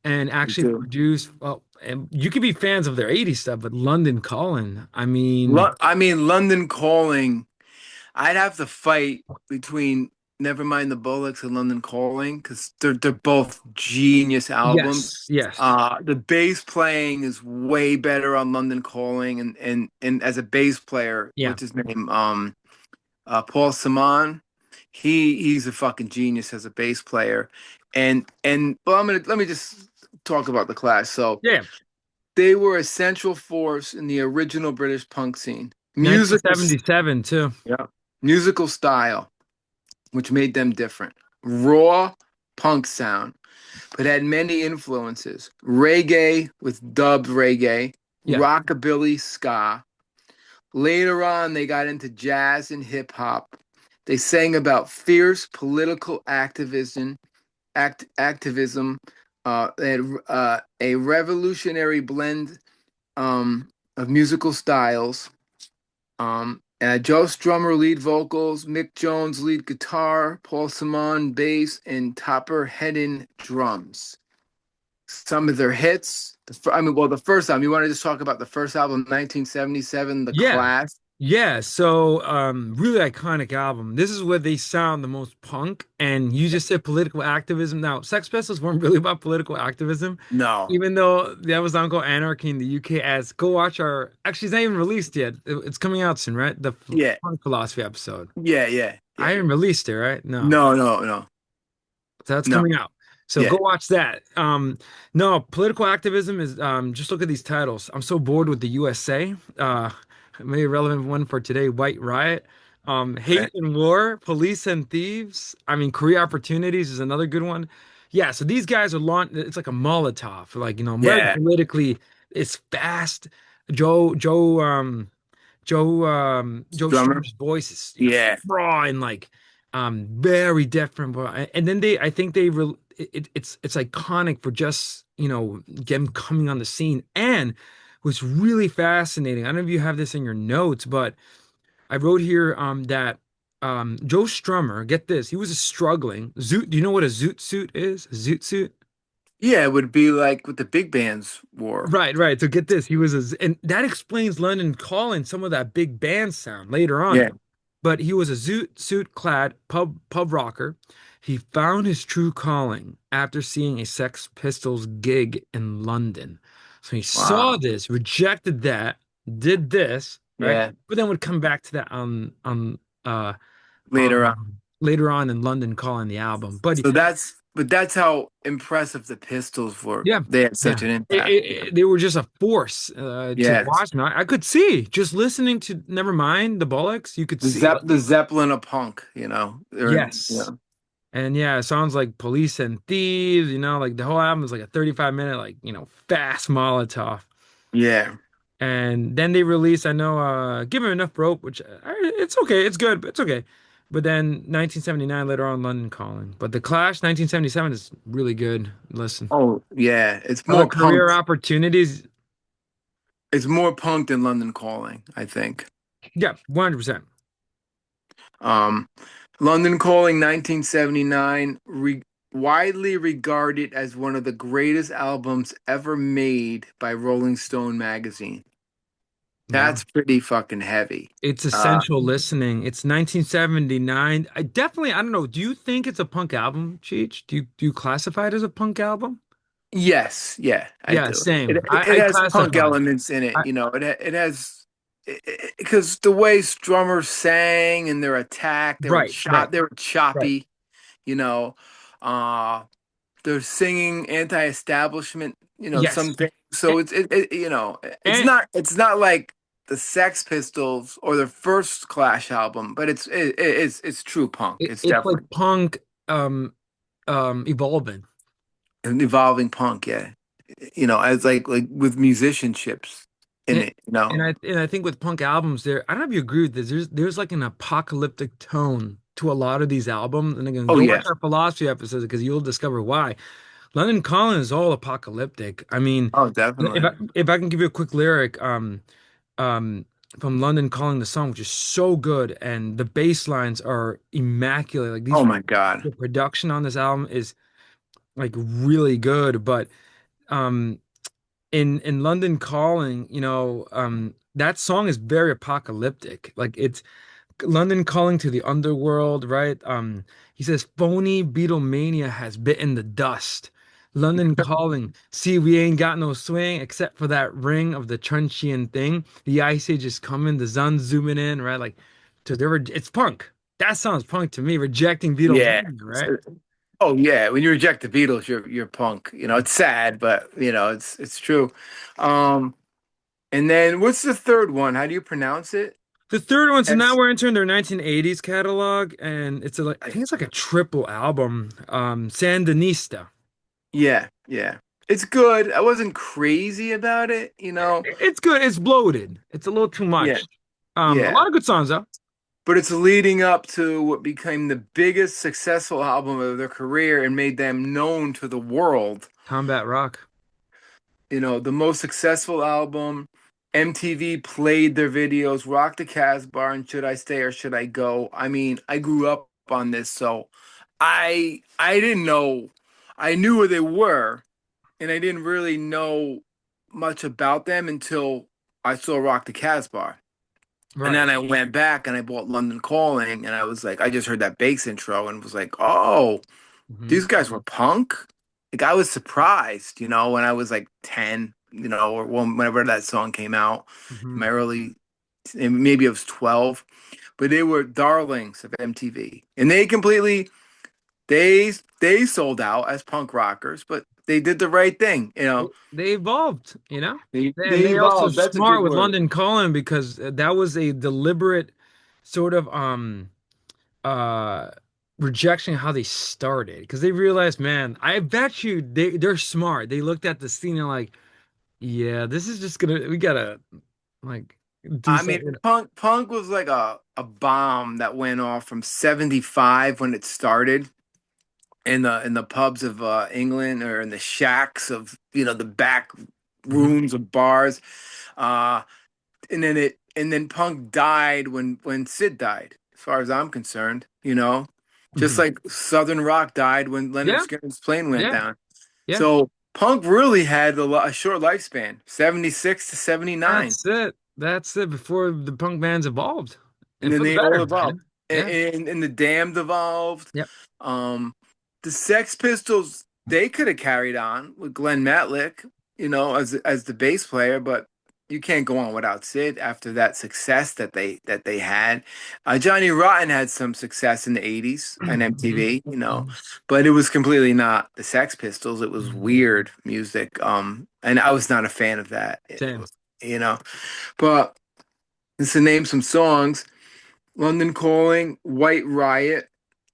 Speaker 1: and
Speaker 2: You
Speaker 1: actually
Speaker 2: do.
Speaker 1: produce, well, and you could be fans of their 80s stuff, but London Calling, I mean,
Speaker 2: I mean, London Calling. I'd have to fight between Nevermind the Bollocks and London Calling because they're both genius albums.
Speaker 1: yes, yes.
Speaker 2: The bass playing is way better on London Calling, and as a bass player,
Speaker 1: Yeah.
Speaker 2: what's his name? Paul Simon. He's a fucking genius as a bass player, and well, let me just talk about the Clash. So
Speaker 1: Yeah.
Speaker 2: they were a central force in the original British punk scene. Musical,
Speaker 1: 1977 too.
Speaker 2: yeah, musical style, which made them different. Raw punk sound, but had many influences. Reggae with dubbed reggae,
Speaker 1: Yeah.
Speaker 2: rockabilly, ska. Later on, they got into jazz and hip hop. They sang about fierce political activism. They had a revolutionary blend of musical styles. Joe Strummer lead vocals, Mick Jones lead guitar, Paul Simon bass, and Topper Hedden drums. Some of their hits. The first album. You want to just talk about the first album, 1977, The
Speaker 1: Yeah.
Speaker 2: Clash?
Speaker 1: Yeah, so really iconic album. This is where they sound the most punk, and you just said political activism. Now, Sex Pistols weren't really about political activism,
Speaker 2: No.
Speaker 1: even though that was Uncle Anarchy in the UK. As go watch our actually, it's not even released yet. It's coming out soon, right? The
Speaker 2: Yeah.
Speaker 1: punk philosophy episode.
Speaker 2: Yeah. Yeah.
Speaker 1: I
Speaker 2: Yeah.
Speaker 1: haven't released it, right? No.
Speaker 2: No. No. No.
Speaker 1: So that's
Speaker 2: No.
Speaker 1: coming out. So go
Speaker 2: Yeah.
Speaker 1: watch that. No, political activism is just look at these titles. I'm so bored with the USA. Maybe a relevant one for today, White Riot. Hate
Speaker 2: Right.
Speaker 1: and War, Police and Thieves. I mean, Career Opportunities is another good one. Yeah, so these guys are launch it's like a Molotov, like very
Speaker 2: Yeah.
Speaker 1: politically, it's fast. Joe, Joe, Joe
Speaker 2: Strummer.
Speaker 1: Strummer's voice is
Speaker 2: Yeah.
Speaker 1: raw and like very different. And then they I think they re it's iconic for just them coming on the scene. And what's really fascinating, I don't know if you have this in your notes, but I wrote here that Joe Strummer, get this, he was a struggling zoot. Do you know what a zoot suit is? A zoot suit?
Speaker 2: Yeah. It would be like what the big bands wore.
Speaker 1: Right, right. So get this, and that explains London Calling some of that big band sound later on.
Speaker 2: Yeah.
Speaker 1: But he was a suit clad pub rocker. He found his true calling after seeing a Sex Pistols gig in London. So he saw
Speaker 2: Wow.
Speaker 1: this, rejected that, did this, right?
Speaker 2: Yeah.
Speaker 1: But then would come back to that
Speaker 2: Later on.
Speaker 1: later on in London Calling the album. But
Speaker 2: But that's how impressive the Pistols were.
Speaker 1: yeah,
Speaker 2: They had
Speaker 1: yeah.
Speaker 2: such an impact. Yeah.
Speaker 1: They were just a force to
Speaker 2: Yes.
Speaker 1: watch. Man, I could see just listening to Nevermind the Bollocks. You could see like
Speaker 2: The Zeppelin of punk, They're,
Speaker 1: yes, and yeah, it sounds like Police and Thieves. Like the whole album is like a 35-minute like fast Molotov.
Speaker 2: yeah.
Speaker 1: And then they released, I know, Give Him Enough Rope, which it's okay, it's good, but it's okay. But then 1979 later on, London Calling. But The Clash 1977 is really good. Listen,
Speaker 2: Oh, yeah.
Speaker 1: other career opportunities.
Speaker 2: It's more punk than London Calling, I think.
Speaker 1: Yeah, 100%.
Speaker 2: Um, London Calling 1979, widely regarded as one of the greatest albums ever made by Rolling Stone magazine.
Speaker 1: Yeah.
Speaker 2: That's pretty fucking heavy.
Speaker 1: It's
Speaker 2: Uh,
Speaker 1: essential listening. It's 1979. I don't know. Do you think it's a punk album, Cheech? Do you classify it as a punk album?
Speaker 2: yes, yeah, I
Speaker 1: Yeah,
Speaker 2: do.
Speaker 1: same.
Speaker 2: It
Speaker 1: I
Speaker 2: has punk
Speaker 1: classify.
Speaker 2: elements in it,
Speaker 1: I
Speaker 2: It has because the way drummers sang and their attack,
Speaker 1: Right, right,
Speaker 2: they were
Speaker 1: right.
Speaker 2: choppy, you know. Uh, they're singing anti-establishment,
Speaker 1: Yes.
Speaker 2: some things.
Speaker 1: And,
Speaker 2: So
Speaker 1: and
Speaker 2: it's not like the Sex Pistols or their first Clash album, but it's true punk. It's
Speaker 1: it's like
Speaker 2: definitely
Speaker 1: punk um evolving.
Speaker 2: an evolving punk, yeah. As like with musicianships in
Speaker 1: And,
Speaker 2: it.
Speaker 1: and I think with punk albums there, I don't know if you agree with this. There's like an apocalyptic tone to a lot of these albums. And again,
Speaker 2: Oh
Speaker 1: go watch
Speaker 2: yeah.
Speaker 1: our philosophy episode because you'll discover why. London Calling is all apocalyptic. I mean,
Speaker 2: Oh,
Speaker 1: if
Speaker 2: definitely.
Speaker 1: I can give you a quick lyric, um, from London Calling the song, which is so good, and the bass lines are immaculate. Like
Speaker 2: Oh
Speaker 1: these,
Speaker 2: my God.
Speaker 1: the production on this album is like really good. But um, in London Calling, that song is very apocalyptic. Like it's London Calling to the underworld, right? He says, phony Beatlemania has bitten the dust. London Calling, see, we ain't got no swing except for that ring of the truncheon thing. The ice age is coming, the sun's zooming in, right? Like, it's punk. That sounds punk to me, rejecting
Speaker 2: Yeah.
Speaker 1: Beatlemania, right?
Speaker 2: Oh yeah. When you reject the Beatles, you're punk. It's sad, but it's true. Um, and then what's the third one? How do you pronounce it?
Speaker 1: The third one, so now
Speaker 2: S
Speaker 1: we're entering their 1980s catalog, and I think it's like a triple album, Sandinista.
Speaker 2: Yeah, yeah. It's good. I wasn't crazy about it.
Speaker 1: It's good. It's bloated. It's a little too
Speaker 2: Yeah,
Speaker 1: much. A
Speaker 2: yeah.
Speaker 1: lot of good songs though.
Speaker 2: But it's leading up to what became the biggest successful album of their career and made them known to the world.
Speaker 1: Combat Rock.
Speaker 2: The most successful album. MTV played their videos, Rock the Casbah and Should I Stay or Should I Go? I mean, I grew up on this, so I didn't know. I knew who they were, and I didn't really know much about them until I saw Rock the Casbah. And
Speaker 1: Right.
Speaker 2: then I went back and I bought London Calling, and I was like, I just heard that bass intro and was like, oh,
Speaker 1: Hmm.
Speaker 2: these guys were punk. Like I was surprised, when I was like 10, or whenever that song came out in
Speaker 1: Hmm.
Speaker 2: my early, maybe I was 12, but they were darlings of MTV, and they sold out as punk rockers, but they did the right thing.
Speaker 1: They evolved. And
Speaker 2: They
Speaker 1: they also
Speaker 2: evolved. That's a
Speaker 1: smart
Speaker 2: good
Speaker 1: with
Speaker 2: word.
Speaker 1: London Calling because that was a deliberate sort of uh rejection of how they started because they realized, man, I bet you they're smart. They looked at the scene and like, yeah, this is just gonna we gotta like do
Speaker 2: I mean,
Speaker 1: something.
Speaker 2: punk was like a bomb that went off from 75 when it started in the pubs of England, or in the shacks of the back
Speaker 1: Mhm.
Speaker 2: rooms of bars. Uh, and then punk died when Sid died, as far as I'm concerned. Just
Speaker 1: Mhm.
Speaker 2: like Southern rock died when Leonard
Speaker 1: Yeah,
Speaker 2: Skinner's plane went
Speaker 1: yeah,
Speaker 2: down.
Speaker 1: yeah.
Speaker 2: So punk really had a short lifespan, 76 to 79.
Speaker 1: That's it. That's it. Before the punk bands evolved,
Speaker 2: And
Speaker 1: and
Speaker 2: then
Speaker 1: for the
Speaker 2: they all
Speaker 1: better,
Speaker 2: evolved.
Speaker 1: man. Yeah.
Speaker 2: And the Damned evolved.
Speaker 1: Yep.
Speaker 2: Um, the Sex Pistols, they could have carried on with Glenn Matlick, as the bass player, but you can't go on without Sid after that success that they had. Johnny Rotten had some success in the 80s on
Speaker 1: Mhm.
Speaker 2: MTV,
Speaker 1: Mhm.
Speaker 2: but it was completely not the Sex Pistols. It was
Speaker 1: Mhm.
Speaker 2: weird music. And I was not a fan of that,
Speaker 1: Same.
Speaker 2: you know. But just to name some songs. London Calling, White Riot,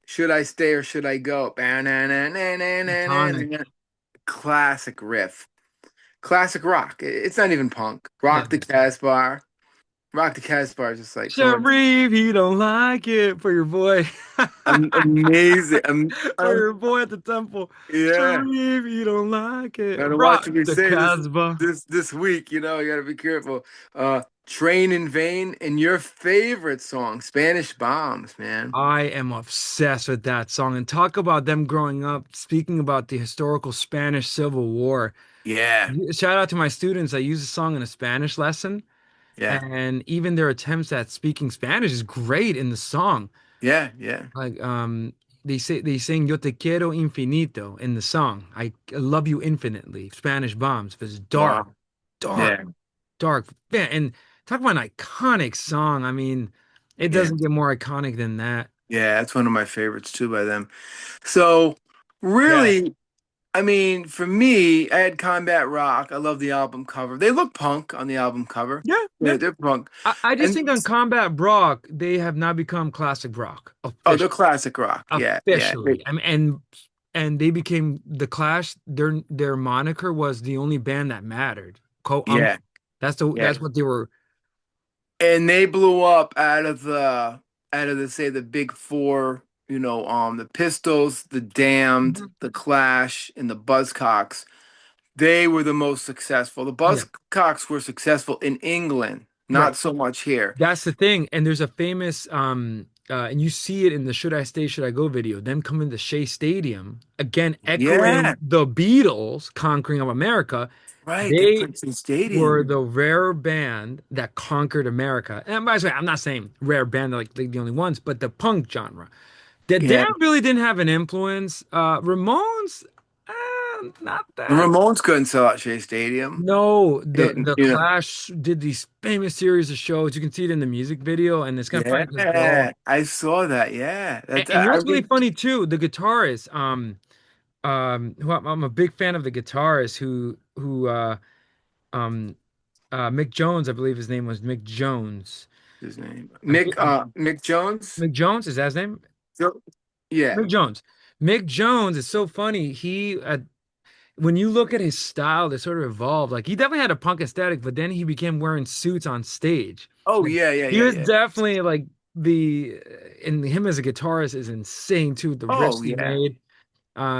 Speaker 2: Should I Stay or Should I Go?
Speaker 1: Iconic.
Speaker 2: Classic riff. Classic rock. It's not even punk.
Speaker 1: Yeah.
Speaker 2: Rock the Casbah. Rock the Casbah is just like someone
Speaker 1: Sharif, he don't like it for your boy.
Speaker 2: amazing.
Speaker 1: For your boy at the temple.
Speaker 2: Yeah.
Speaker 1: Sharif, he don't like it.
Speaker 2: Gotta watch
Speaker 1: Rock
Speaker 2: what we
Speaker 1: the
Speaker 2: say this
Speaker 1: Casbah.
Speaker 2: this this week. You gotta be careful. Train in Vain, and your favorite song, Spanish Bombs, man.
Speaker 1: I am obsessed with that song. And talk about them growing up, speaking about the historical Spanish Civil War.
Speaker 2: Yeah,
Speaker 1: Shout out to my students. I use the song in a Spanish lesson,
Speaker 2: yeah,
Speaker 1: and even their attempts at speaking Spanish is great in the song.
Speaker 2: yeah, yeah.
Speaker 1: Like they sing Yo te quiero infinito in the song. I love you infinitely. Spanish bombs. It's dark,
Speaker 2: Wow.
Speaker 1: dark,
Speaker 2: Yeah.
Speaker 1: dark. Man, and talk about an iconic song. I mean, it
Speaker 2: Yeah.
Speaker 1: doesn't get more iconic than that.
Speaker 2: Yeah, that's one of my favorites too by them. So
Speaker 1: Yeah.
Speaker 2: really, I mean, for me, I had Combat Rock. I love the album cover. They look punk on the album cover.
Speaker 1: Yeah, yeah.
Speaker 2: They're punk.
Speaker 1: I just
Speaker 2: And
Speaker 1: think on Combat Rock, they have now become classic rock
Speaker 2: oh, they're classic rock. Yeah, yeah.
Speaker 1: officially. I mean, and they became the Clash. Their moniker was the only band that mattered. Quote
Speaker 2: Yeah,
Speaker 1: unquote. That's
Speaker 2: yeah.
Speaker 1: what they were.
Speaker 2: And they blew up out of the say the big four, the Pistols, the Damned,
Speaker 1: Mhm.
Speaker 2: the Clash, and the Buzzcocks. They were the most successful. The
Speaker 1: Yeah,
Speaker 2: Buzzcocks were successful in England,
Speaker 1: right.
Speaker 2: not so much here.
Speaker 1: That's the thing. And there's a famous and you see it in the Should I Stay, Should I Go video, them coming to Shea Stadium, again
Speaker 2: Yeah,
Speaker 1: echoing the Beatles conquering of America.
Speaker 2: right. They
Speaker 1: They
Speaker 2: played in
Speaker 1: were
Speaker 2: stadium.
Speaker 1: the rare band that conquered America. And by the way, I'm not saying rare band like the only ones, but the punk genre. The
Speaker 2: Yeah.
Speaker 1: Damned really didn't have an influence. Ramones, not
Speaker 2: The
Speaker 1: that.
Speaker 2: Ramones couldn't sell out Shea Stadium.
Speaker 1: No,
Speaker 2: And,
Speaker 1: the Clash did these famous series of shows. You can see it in the music video, and it's kind of funny because they're all.
Speaker 2: yeah, I saw that. Yeah. That's
Speaker 1: And you know
Speaker 2: I
Speaker 1: what's really
Speaker 2: mean,
Speaker 1: funny too? The guitarist, who I'm a big fan of the guitarist um, Mick Jones, I believe his name was Mick Jones.
Speaker 2: his name.
Speaker 1: I think
Speaker 2: Mick Jones?
Speaker 1: Mick Jones is that his name?
Speaker 2: So, yeah.
Speaker 1: Mick Jones. Mick Jones is so funny. When you look at his style, that sort of evolved. Like he definitely had a punk aesthetic, but then he became wearing suits on stage.
Speaker 2: Oh
Speaker 1: Like
Speaker 2: yeah, yeah,
Speaker 1: he
Speaker 2: yeah,
Speaker 1: was
Speaker 2: yeah.
Speaker 1: definitely like the and him as a guitarist is insane too. The
Speaker 2: Oh
Speaker 1: riffs he
Speaker 2: yeah.
Speaker 1: made.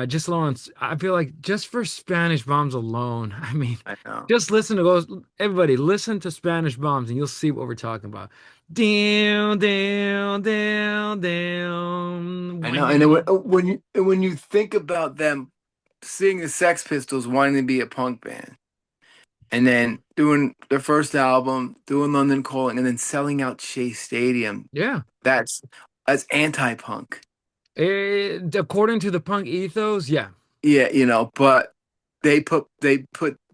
Speaker 1: Just alone, I feel like just for Spanish Bombs alone, I mean,
Speaker 2: I know.
Speaker 1: just listen to those. Everybody, listen to Spanish Bombs, and you'll see what we're talking about. Down, down, down, down.
Speaker 2: I know. And then when you think about them seeing the Sex Pistols wanting to be a punk band and then doing their first album, doing London Calling, and then selling out Shea Stadium,
Speaker 1: Yeah.
Speaker 2: that's that's anti-punk.
Speaker 1: According to the punk ethos, yeah,
Speaker 2: Yeah, but they put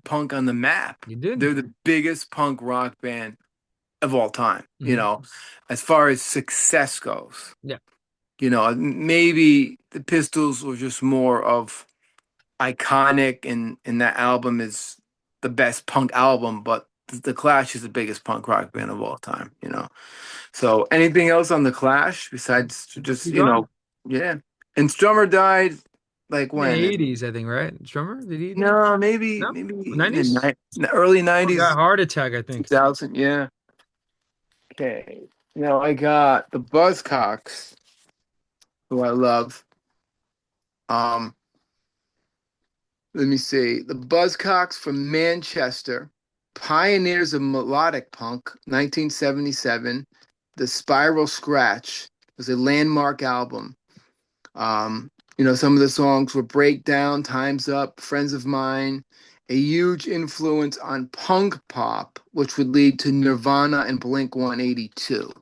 Speaker 2: punk on the map.
Speaker 1: you did.
Speaker 2: They're the biggest punk rock band of all time,
Speaker 1: Hmm.
Speaker 2: as far as success goes.
Speaker 1: Yeah.
Speaker 2: Maybe the Pistols were just more of iconic and that album is the best punk album, but the Clash is the biggest punk rock band of all time. So anything else on the Clash besides
Speaker 1: Let's
Speaker 2: just,
Speaker 1: keep going.
Speaker 2: yeah. And Strummer died like
Speaker 1: In the
Speaker 2: when?
Speaker 1: 80s, I think, right? Drummer, did he die?
Speaker 2: No, maybe
Speaker 1: No?
Speaker 2: maybe in the
Speaker 1: 90s?
Speaker 2: early
Speaker 1: Oh, got a
Speaker 2: 90s,
Speaker 1: heart attack, I think.
Speaker 2: 2000, yeah. Okay. Now I got the Buzzcocks, who I love. Um, Let me see. The Buzzcocks from Manchester, pioneers of melodic punk, 1977. The Spiral Scratch was a landmark album. Some of the songs were Breakdown, Time's Up, Friends of Mine, a huge influence on punk pop, which would lead to Nirvana and Blink 182.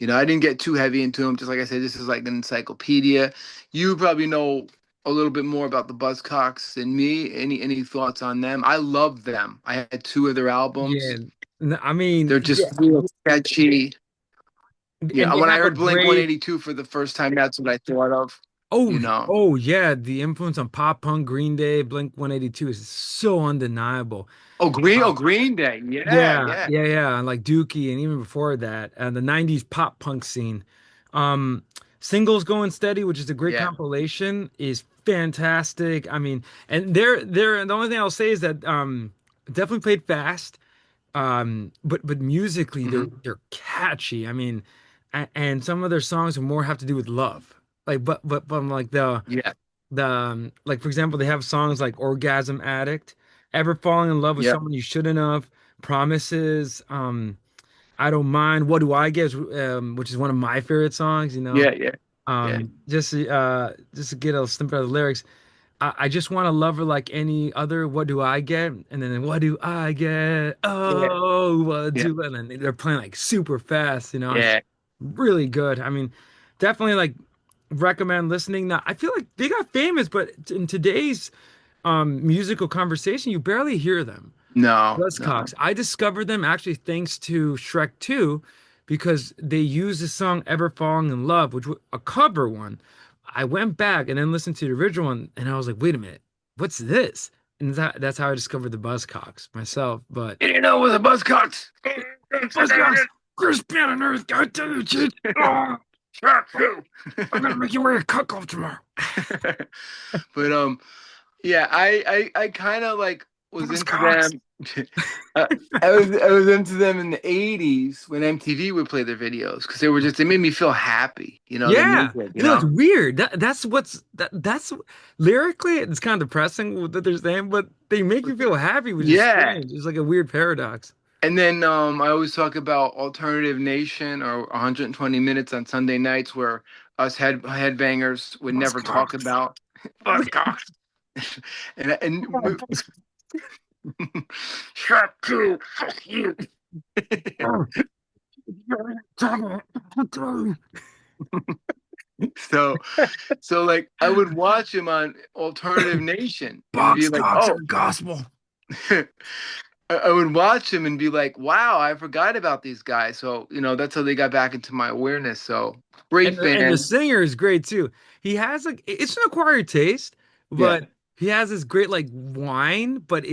Speaker 2: I didn't get too heavy into them. Just like I said, this is like an encyclopedia. You probably know a little bit more about the Buzzcocks than me. Any thoughts on them? I love them. I had two of their albums.
Speaker 1: Yeah. I mean,
Speaker 2: They're
Speaker 1: yeah.
Speaker 2: just real catchy.
Speaker 1: And
Speaker 2: Yeah,
Speaker 1: they
Speaker 2: when I
Speaker 1: have a
Speaker 2: heard Blink
Speaker 1: great
Speaker 2: 182 for the first time, that's what I thought of.
Speaker 1: oh,
Speaker 2: You know.
Speaker 1: oh yeah, the influence on pop punk, Green Day, Blink 182 is so undeniable.
Speaker 2: Oh,
Speaker 1: Uh,
Speaker 2: Green Day. Yeah,
Speaker 1: yeah,
Speaker 2: yeah,
Speaker 1: yeah, yeah. And like Dookie, and even before that, the '90s pop punk scene. Um, Singles Going Steady, which is a great
Speaker 2: yeah.
Speaker 1: compilation, is fantastic. I mean, and they're the only thing I'll say is that definitely played fast. But musically
Speaker 2: Hmm.
Speaker 1: they're catchy. I mean, and some of their songs are more have to do with love. Like, but I'm like
Speaker 2: Yeah,
Speaker 1: like for example, they have songs like Orgasm Addict, Ever Falling in Love with
Speaker 2: yeah,
Speaker 1: Someone You Shouldn't Have, Promises, I Don't Mind, What Do I Get, which is one of my favorite songs, you know.
Speaker 2: yeah, yeah, yeah,
Speaker 1: Just to get a snippet of the lyrics. I just want to love her like any other. What do I get? And then what do I get?
Speaker 2: yeah,
Speaker 1: Oh, what
Speaker 2: yeah,
Speaker 1: do? And then they're playing like super fast. It's
Speaker 2: yeah.
Speaker 1: really good. I mean, definitely like recommend listening. Now, I feel like they got famous, but in today's musical conversation, you barely hear them.
Speaker 2: No, no.
Speaker 1: Buzzcocks. I discovered them actually thanks to Shrek 2 because they used the song Ever Falling in Love, which was a cover one. I went back and then listened to the original one and I was like, wait a minute, what's this? And that's how I discovered the Buzzcocks myself. But
Speaker 2: You know with the Buzzcocks.
Speaker 1: Buzzcocks, Chris Pan Earth, got to the shit. Oh, I'm gonna make you wear a cuckold tomorrow.
Speaker 2: But yeah, I kind of like was into
Speaker 1: Buzzcocks.
Speaker 2: them. uh, I was into them in the '80s when MTV would play their videos because they made me feel happy, their
Speaker 1: Yeah.
Speaker 2: music,
Speaker 1: You know, it's weird. That's lyrically it's kind of depressing what they're saying, but they make you feel happy, which is
Speaker 2: Yeah.
Speaker 1: strange. It's like a weird paradox.
Speaker 2: And then I always talk about Alternative Nation or 120 Minutes on Sunday nights where us headbangers would never talk
Speaker 1: Buzzcocks.
Speaker 2: about Buzzcocks. and Shrek 2, fuck you. So so like I would watch him on Alternative Nation and be like,
Speaker 1: Buzzcocks are
Speaker 2: oh,
Speaker 1: gospel.
Speaker 2: I would watch him and be like, wow, I forgot about these guys. So, that's how they got back into my awareness. So great
Speaker 1: And the
Speaker 2: band.
Speaker 1: singer is great too. He has like it's an acquired taste,
Speaker 2: Yeah.
Speaker 1: but he has this great like whine, but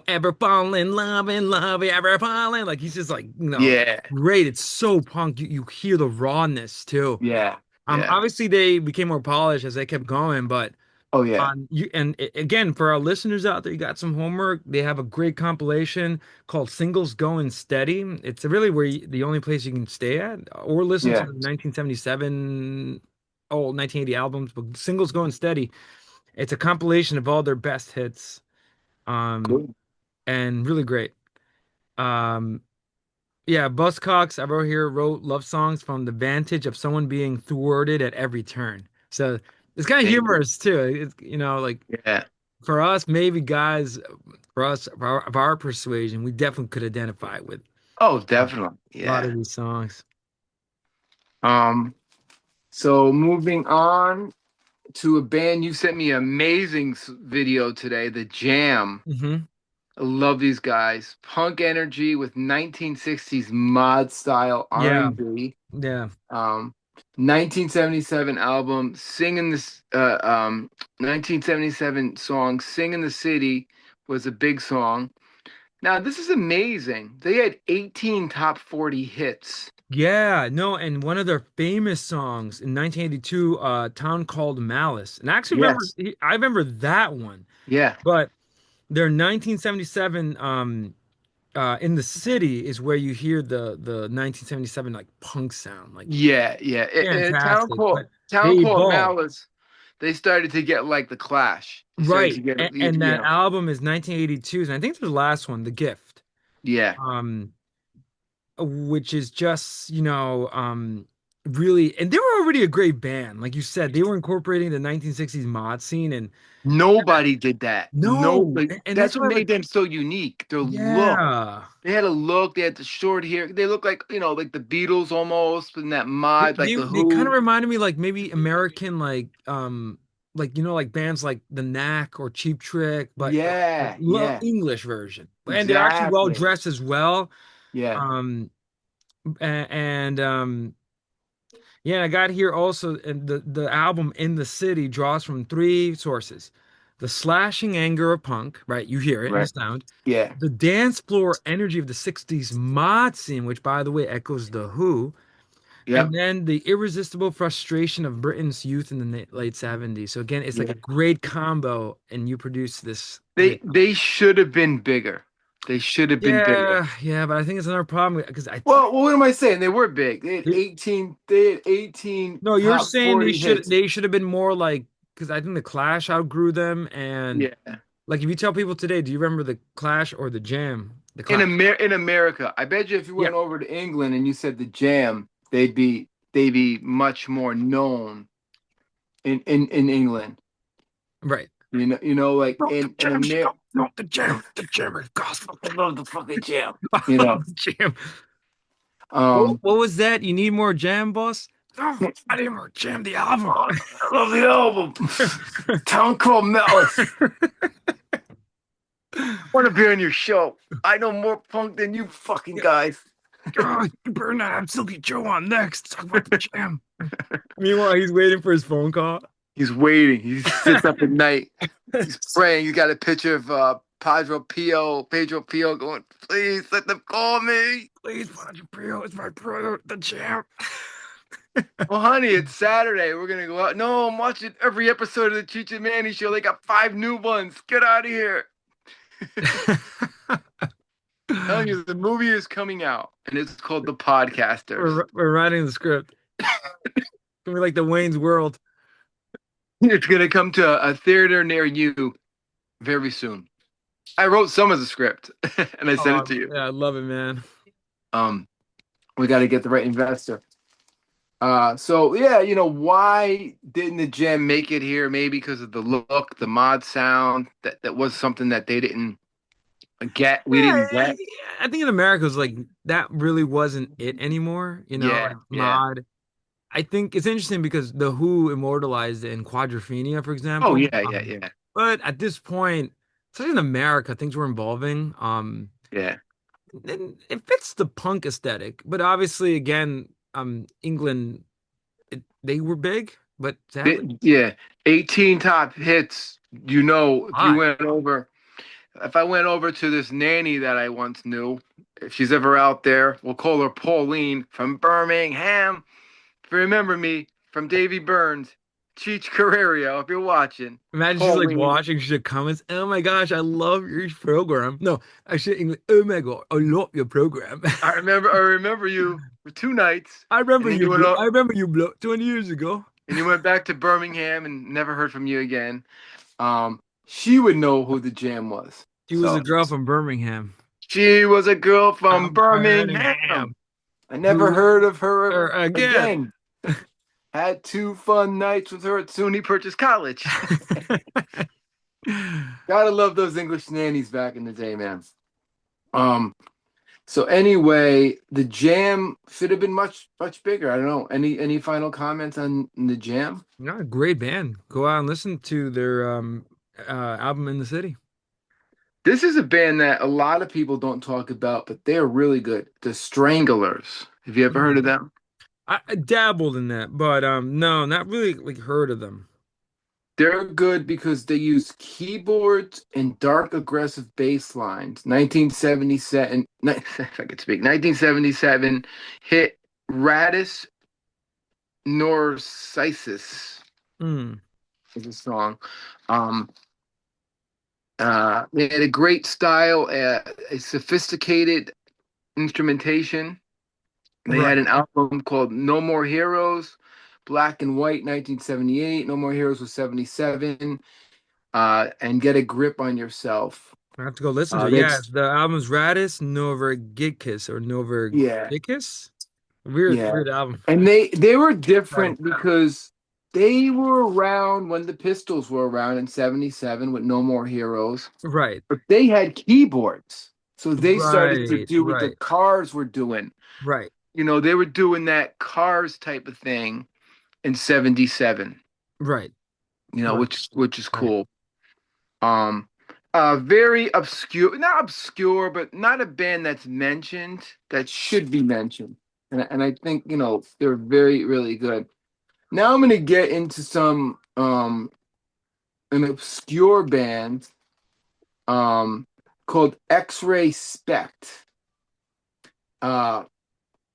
Speaker 1: ever fall in love, ever falling. Like he's just like,
Speaker 2: Yeah.
Speaker 1: great. It's so punk. You hear the rawness too.
Speaker 2: Yeah. Yeah.
Speaker 1: Obviously they became more polished as they kept going, but
Speaker 2: Oh yeah.
Speaker 1: again, for our listeners out there, you got some homework. They have a great compilation called Singles Going Steady. It's really the only place you can stay at or listen to
Speaker 2: Yeah.
Speaker 1: the 1977, 1980 albums, but Singles Going Steady. It's a compilation of all their best hits, um,
Speaker 2: Cool.
Speaker 1: and really great. Um, yeah, Buzzcocks, I wrote here, wrote love songs from the vantage of someone being thwarted at every turn. So it's kind of
Speaker 2: Thank you.
Speaker 1: humorous too. It's, like
Speaker 2: Yeah.
Speaker 1: for us, maybe guys, for us, of our persuasion, we definitely could identify with
Speaker 2: Oh,
Speaker 1: a
Speaker 2: definitely.
Speaker 1: lot
Speaker 2: Yeah.
Speaker 1: of these songs.
Speaker 2: Um, so moving on to a band, you sent me an amazing video today, The Jam.
Speaker 1: Hmm.
Speaker 2: I love these guys. Punk energy with 1960s mod style
Speaker 1: Yeah,
Speaker 2: R&B.
Speaker 1: yeah,
Speaker 2: Um, 1977 album, Singing this 1977 song, Sing in the City was a big song. Now, this is amazing. They had 18 top 40 hits.
Speaker 1: yeah. No, and one of their famous songs in 1982, "Town Called Malice," and I actually
Speaker 2: Yes.
Speaker 1: I remember that one,
Speaker 2: Yeah.
Speaker 1: but their 1977, "In the City" is where you hear the 1977 like punk sound, like
Speaker 2: Yeah, yeah. Town
Speaker 1: fantastic.
Speaker 2: called
Speaker 1: But
Speaker 2: Town
Speaker 1: they
Speaker 2: called
Speaker 1: evolved.
Speaker 2: Malice. They started to get like the Clash. They started to
Speaker 1: Right.
Speaker 2: get,
Speaker 1: And that album is 1982's, and I think the last one, The Gift.
Speaker 2: yeah.
Speaker 1: Um, which is just, really, and they were already a great band. Like you said, they were incorporating the 1960s mod scene, and
Speaker 2: Nobody did that. No,
Speaker 1: no,
Speaker 2: like
Speaker 1: and
Speaker 2: that's
Speaker 1: that's
Speaker 2: what
Speaker 1: why,
Speaker 2: made
Speaker 1: like,
Speaker 2: them so unique. Their look.
Speaker 1: yeah,
Speaker 2: They had a look. They had the short hair. They look like, like the Beatles almost, in that
Speaker 1: they
Speaker 2: mod, like
Speaker 1: they,
Speaker 2: the
Speaker 1: they kind of
Speaker 2: Who.
Speaker 1: reminded me like maybe American like like bands like The Knack or Cheap Trick, but
Speaker 2: Yeah, yeah,
Speaker 1: English version, and they're actually well
Speaker 2: exactly.
Speaker 1: dressed as well.
Speaker 2: Yeah,
Speaker 1: Um, and Yeah, I got here also, and the album "In the City" draws from three sources: the slashing anger of punk, right? You hear it in the
Speaker 2: right.
Speaker 1: sound.
Speaker 2: Yeah,
Speaker 1: The dance floor energy of the '60s mod scene, which, by the way, echoes the Who, and
Speaker 2: yep,
Speaker 1: then the irresistible frustration of Britain's youth in the late '70s. So again, it's like
Speaker 2: yeah.
Speaker 1: a great combo, and you produce this.
Speaker 2: They should have been bigger. They should have been bigger.
Speaker 1: Yeah, yeah, but I think it's another problem because
Speaker 2: Well, what am I saying? They were big. They had 18
Speaker 1: no, you're
Speaker 2: top
Speaker 1: saying
Speaker 2: 40 hits.
Speaker 1: they should have been more like because I think the Clash outgrew them and.
Speaker 2: Yeah.
Speaker 1: Like if you tell people today, do you remember the Clash or the Jam? The
Speaker 2: In
Speaker 1: Clash.
Speaker 2: America, I bet you if you
Speaker 1: Yeah,
Speaker 2: went over to England and you said the Jam, they'd be much more known in England.
Speaker 1: right.
Speaker 2: Like
Speaker 1: No, the
Speaker 2: in
Speaker 1: Jam,
Speaker 2: America.
Speaker 1: no, the Jam. The Jam is gospel.
Speaker 2: I love the fucking Jam.
Speaker 1: I
Speaker 2: You
Speaker 1: love
Speaker 2: know.
Speaker 1: the Jam.
Speaker 2: Um
Speaker 1: What was that? You need more Jam, boss? No, I need more Jam, the album.
Speaker 2: I love the album. Town Called Malice. want to be on your show. I know more punk than you fucking
Speaker 1: Yeah.
Speaker 2: guys.
Speaker 1: Oh, you better not have Silky Joe on next. Talk about the jam. Meanwhile, he's waiting for his phone call.
Speaker 2: He's waiting. He sits up at night. He's praying. He's got a picture of Pedro Pio going, please let them call me.
Speaker 1: Please, Padre Pio, it's my brother, the champ.
Speaker 2: Well, honey, it's Saturday. We're gonna go out. No, I'm watching every episode of the Cheech and Manny Show. They got 5 new ones. Get out of here. Telling you, the movie is coming out, and it's called The Podcasters.
Speaker 1: We're writing the script. It's gonna be like the Wayne's World.
Speaker 2: It's gonna come to a theater near you very soon. I wrote some of the script, and I sent it
Speaker 1: Oh,
Speaker 2: to you.
Speaker 1: yeah, I love it, man.
Speaker 2: Um, we got to get the right investor. So yeah, why didn't the Jam make it here? Maybe because of the look, the mod sound. That was something that they didn't get. We
Speaker 1: Yeah,
Speaker 2: didn't get.
Speaker 1: I think in America it's like that really wasn't it anymore,
Speaker 2: Yeah,
Speaker 1: like
Speaker 2: yeah.
Speaker 1: mod. I think it's interesting because the Who immortalized it in Quadrophenia, for
Speaker 2: Oh
Speaker 1: example.
Speaker 2: yeah, yeah, yeah,
Speaker 1: But at this point, especially in America, things were evolving.
Speaker 2: yeah.
Speaker 1: And it fits the punk aesthetic, but obviously, again, England, they were big, but sadly,
Speaker 2: Yeah. 18 top hits. If you
Speaker 1: odd.
Speaker 2: went over, if I went over to this nanny that I once knew, if she's ever out there, we'll call her Pauline from Birmingham. If you remember me from Davy Burns, Cheech Carrerio, if you're watching,
Speaker 1: Imagine she's like
Speaker 2: Pauline.
Speaker 1: watching, she's like comments, "Oh my gosh, I love your program." No, actually, English, "Oh my God, I love your program."
Speaker 2: I remember you for 2 nights,
Speaker 1: I remember
Speaker 2: and then
Speaker 1: you,
Speaker 2: you went
Speaker 1: I
Speaker 2: up,
Speaker 1: remember you, 20 years ago.
Speaker 2: and you went back to Birmingham and never heard from you again. She would know who the Jam was.
Speaker 1: She was a
Speaker 2: So
Speaker 1: girl from Birmingham.
Speaker 2: she was a girl from
Speaker 1: Birmingham.
Speaker 2: Birmingham. I never
Speaker 1: Who
Speaker 2: heard of her
Speaker 1: again?
Speaker 2: again. Had 2 fun nights with her at SUNY Purchase College. Gotta love those English nannies back in the day, man. Um, so anyway, the Jam should have been much, much bigger. I don't know. Any final comments on the Jam?
Speaker 1: Not a great band. Go out and listen to their album in the city.
Speaker 2: This is a band that a lot of people don't talk about, but they're really good. The Stranglers. Have you ever heard of
Speaker 1: Mhm.
Speaker 2: them?
Speaker 1: I dabbled in that, but no, not really like heard of them.
Speaker 2: They're good because they use keyboards and dark aggressive bass lines. 1977, if I could speak, 1977 hit Radis Norcisis
Speaker 1: Mm,
Speaker 2: is a song. Um, they had a great style, a sophisticated instrumentation. They had
Speaker 1: right.
Speaker 2: an album called No More Heroes, Black and White, 1978. No More Heroes was 77. And Get a Grip on Yourself.
Speaker 1: I have to go listen to it. Yeah,
Speaker 2: That's
Speaker 1: the album's Radis Nover Gidkiss or Nover
Speaker 2: yeah,
Speaker 1: Gidkiss. Weird,
Speaker 2: yeah.
Speaker 1: weird album.
Speaker 2: And they were
Speaker 1: Title.
Speaker 2: different because they were around when the Pistols were around in 77 with No More Heroes,
Speaker 1: Right,
Speaker 2: but they had keyboards. So they started to
Speaker 1: right,
Speaker 2: do what the
Speaker 1: right,
Speaker 2: Cars were doing.
Speaker 1: right,
Speaker 2: They were doing that Cars type of thing in 77,
Speaker 1: right, right,
Speaker 2: which is
Speaker 1: right.
Speaker 2: cool. Um, very obscure, not obscure, but not a band that's mentioned that should be mentioned. And I think, they're very, really good. Now I'm gonna get into some an obscure band called X-Ray Spect. Uh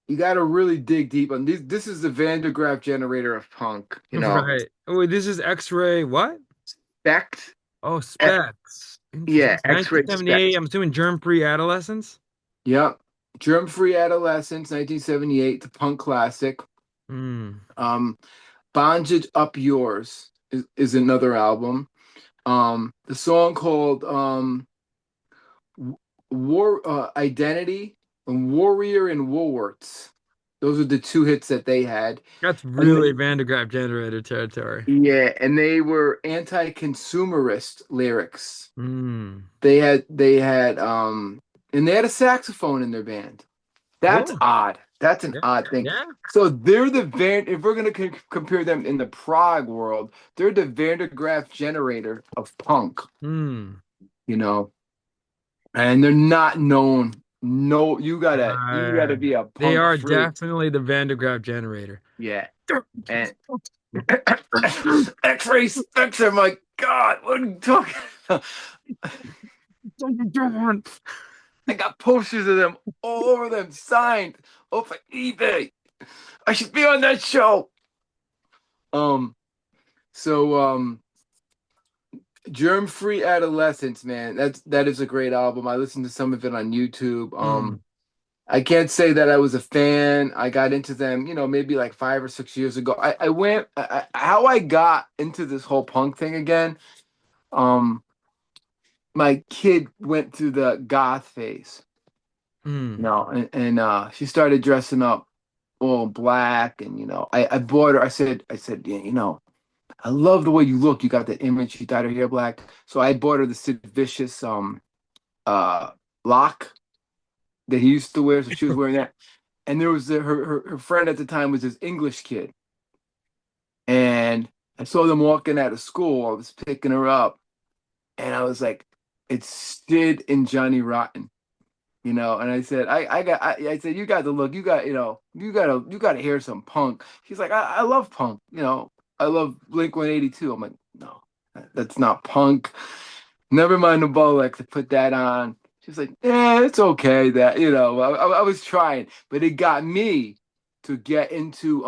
Speaker 2: you gotta really dig deep on this. This is the Van der Graaf generator of punk,
Speaker 1: Right. Oh, wait, this is X-Ray. What?
Speaker 2: Spect.
Speaker 1: Oh,
Speaker 2: eh,
Speaker 1: Specs. Interesting.
Speaker 2: yeah,
Speaker 1: It's
Speaker 2: X-Ray Spect.
Speaker 1: 1978. I'm assuming germ-free adolescence.
Speaker 2: Yep. Germ-Free Adolescence, 1978, the punk classic.
Speaker 1: Hmm.
Speaker 2: Um, Bondage Up Yours is another album. The song called War Identity and Warrior and Woolworths. Those are the 2 hits that they had.
Speaker 1: That's
Speaker 2: And
Speaker 1: really Van de Graaff generator territory.
Speaker 2: yeah, and they were anti-consumerist lyrics.
Speaker 1: Hmm.
Speaker 2: They had and they had a saxophone in their band. That's
Speaker 1: Cool.
Speaker 2: odd. That's an
Speaker 1: Yeah.
Speaker 2: odd thing.
Speaker 1: Yeah.
Speaker 2: So they're the Van. If we're gonna compare them in the prog world, they're the Van der Graaf generator of punk.
Speaker 1: Hmm.
Speaker 2: You know. and they're not known. No, you gotta
Speaker 1: Uh,
Speaker 2: be a
Speaker 1: they
Speaker 2: punk
Speaker 1: are
Speaker 2: freak.
Speaker 1: definitely the Vandergraaf generator.
Speaker 2: Yeah, and X-rays, X-ray. My God, what are you talking about? I got posters of them all over them, signed off of eBay. I should be on that show. Um, so Germ-Free Adolescence, man. That is a great album. I listened to some of it on YouTube.
Speaker 1: Mm,
Speaker 2: I can't say that I was a fan. I got into them, maybe like 5 or 6 years ago. How I got into this whole punk thing again. Um, my kid went through the goth phase,
Speaker 1: mm.
Speaker 2: and she started dressing up all black, and I bought her. I said, yeah, I love the way you look. You got that image. She dyed her hair black, so I bought her the Sid Vicious uh lock that he used to wear. So she was wearing that. And there was her friend at the time was this English kid, and I saw them walking out of school. I was picking her up, and I was like, "It's Sid and Johnny Rotten," And I said, "You got to look. You got to hear some punk." She's like, "I love punk. I love Blink-182." I'm like, "No, that's not punk. Never mind the Bolex to put that on." She's like, "Yeah, it's okay that I was trying, but it got me to get into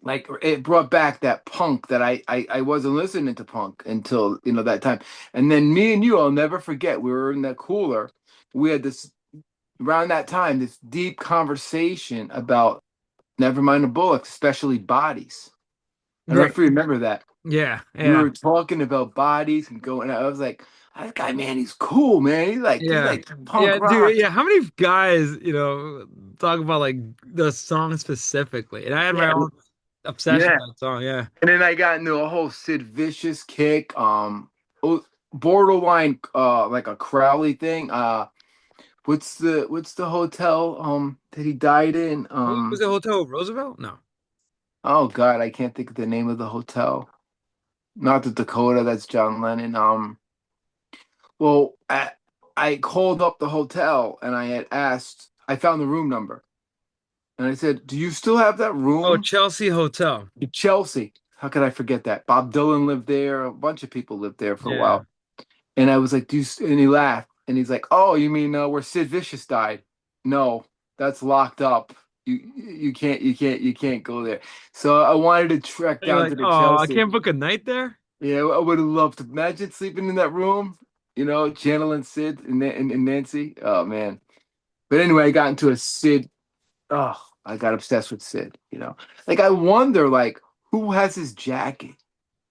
Speaker 2: like it brought back that punk that I wasn't listening to punk until that time. And then me and you, I'll never forget, we were in that cooler. We had this around that time, this deep conversation about never mind the Bullocks, especially bodies. I don't know
Speaker 1: Right.
Speaker 2: if you remember that.
Speaker 1: Yeah.
Speaker 2: We
Speaker 1: Yeah.
Speaker 2: were talking about bodies and going. I was like, that guy, man, he's cool, man. He's
Speaker 1: Yeah.
Speaker 2: like punk
Speaker 1: Yeah, dude.
Speaker 2: rock.
Speaker 1: Yeah. How many guys, talk about like the song specifically? And I had my
Speaker 2: Yeah,
Speaker 1: own obsession
Speaker 2: yeah.
Speaker 1: with that song. Yeah.
Speaker 2: And then I got into a whole Sid Vicious kick. Borderline, like a Crowley thing. What's the hotel that he died in?
Speaker 1: Was it Hotel Roosevelt? No.
Speaker 2: Oh God, I can't think of the name of the hotel. Not the Dakota, that's John Lennon. Well, I called up the hotel and I had asked. I found the room number and I said, "Do you still have that
Speaker 1: Oh,
Speaker 2: room?"
Speaker 1: Chelsea Hotel.
Speaker 2: Chelsea. How could I forget that? Bob Dylan lived there. A bunch of people lived there for a
Speaker 1: Yeah.
Speaker 2: while. And I was like, and he laughed and he's like, "Oh, you mean where Sid Vicious died? No, that's locked up. You can't go there." So I wanted to trek
Speaker 1: You're
Speaker 2: down
Speaker 1: like,
Speaker 2: to the
Speaker 1: oh, I
Speaker 2: Chelsea.
Speaker 1: can't book a night there?
Speaker 2: Yeah, I would have loved to imagine sleeping in that room, channeling Sid and Nancy. Oh man. But anyway, I got into a Sid. Oh, I got obsessed with Sid, Like I wonder, like, who has his jacket?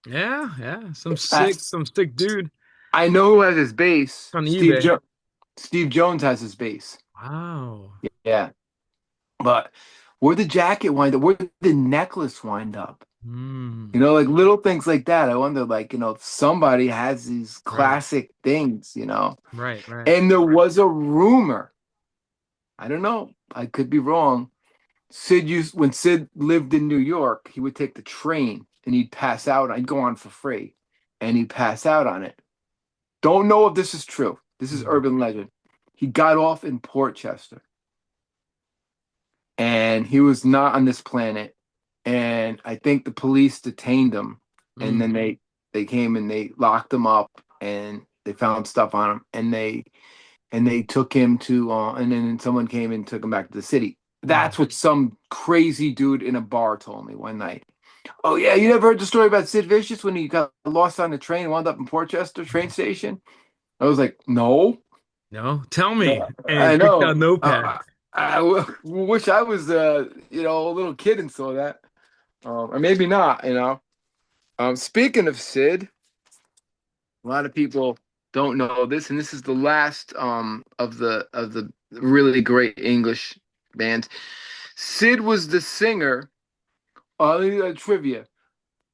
Speaker 1: Yeah, yeah. Some
Speaker 2: Uh,
Speaker 1: sick dude
Speaker 2: I know who has his bass.
Speaker 1: on eBay.
Speaker 2: Steve Jones has his bass.
Speaker 1: Wow.
Speaker 2: Yeah. But where'd the jacket wind up? Where'd the necklace wind up?
Speaker 1: Hmm.
Speaker 2: Like little things like that. I wonder, like, somebody has these
Speaker 1: Right.
Speaker 2: classic things.
Speaker 1: Right, right.
Speaker 2: And there was a rumor. I don't know. I could be wrong. When Sid lived in New York, he would take the train and he'd pass out. I'd go on for free and he'd pass out on it. Don't know if this is true. This is
Speaker 1: Hmm.
Speaker 2: urban legend. He got off in Portchester and he was not on this planet. And I think the police detained him, and then
Speaker 1: Mm.
Speaker 2: they came and they locked him up, and they found stuff on him, and they took him to, and then someone came and took him back to the city.
Speaker 1: Mm.
Speaker 2: That's what some crazy dude in a bar told me one night. Oh yeah, you never heard the story about Sid Vicious when he got lost on the train and wound up in Portchester train station? I was like, no.
Speaker 1: No, tell me.
Speaker 2: I
Speaker 1: And takes out
Speaker 2: know.
Speaker 1: notepad.
Speaker 2: Wish I was, a little kid and saw that, or maybe not. Speaking of Sid, a lot of people don't know this, and this is the last of the really great English bands. Sid was the singer. Trivia.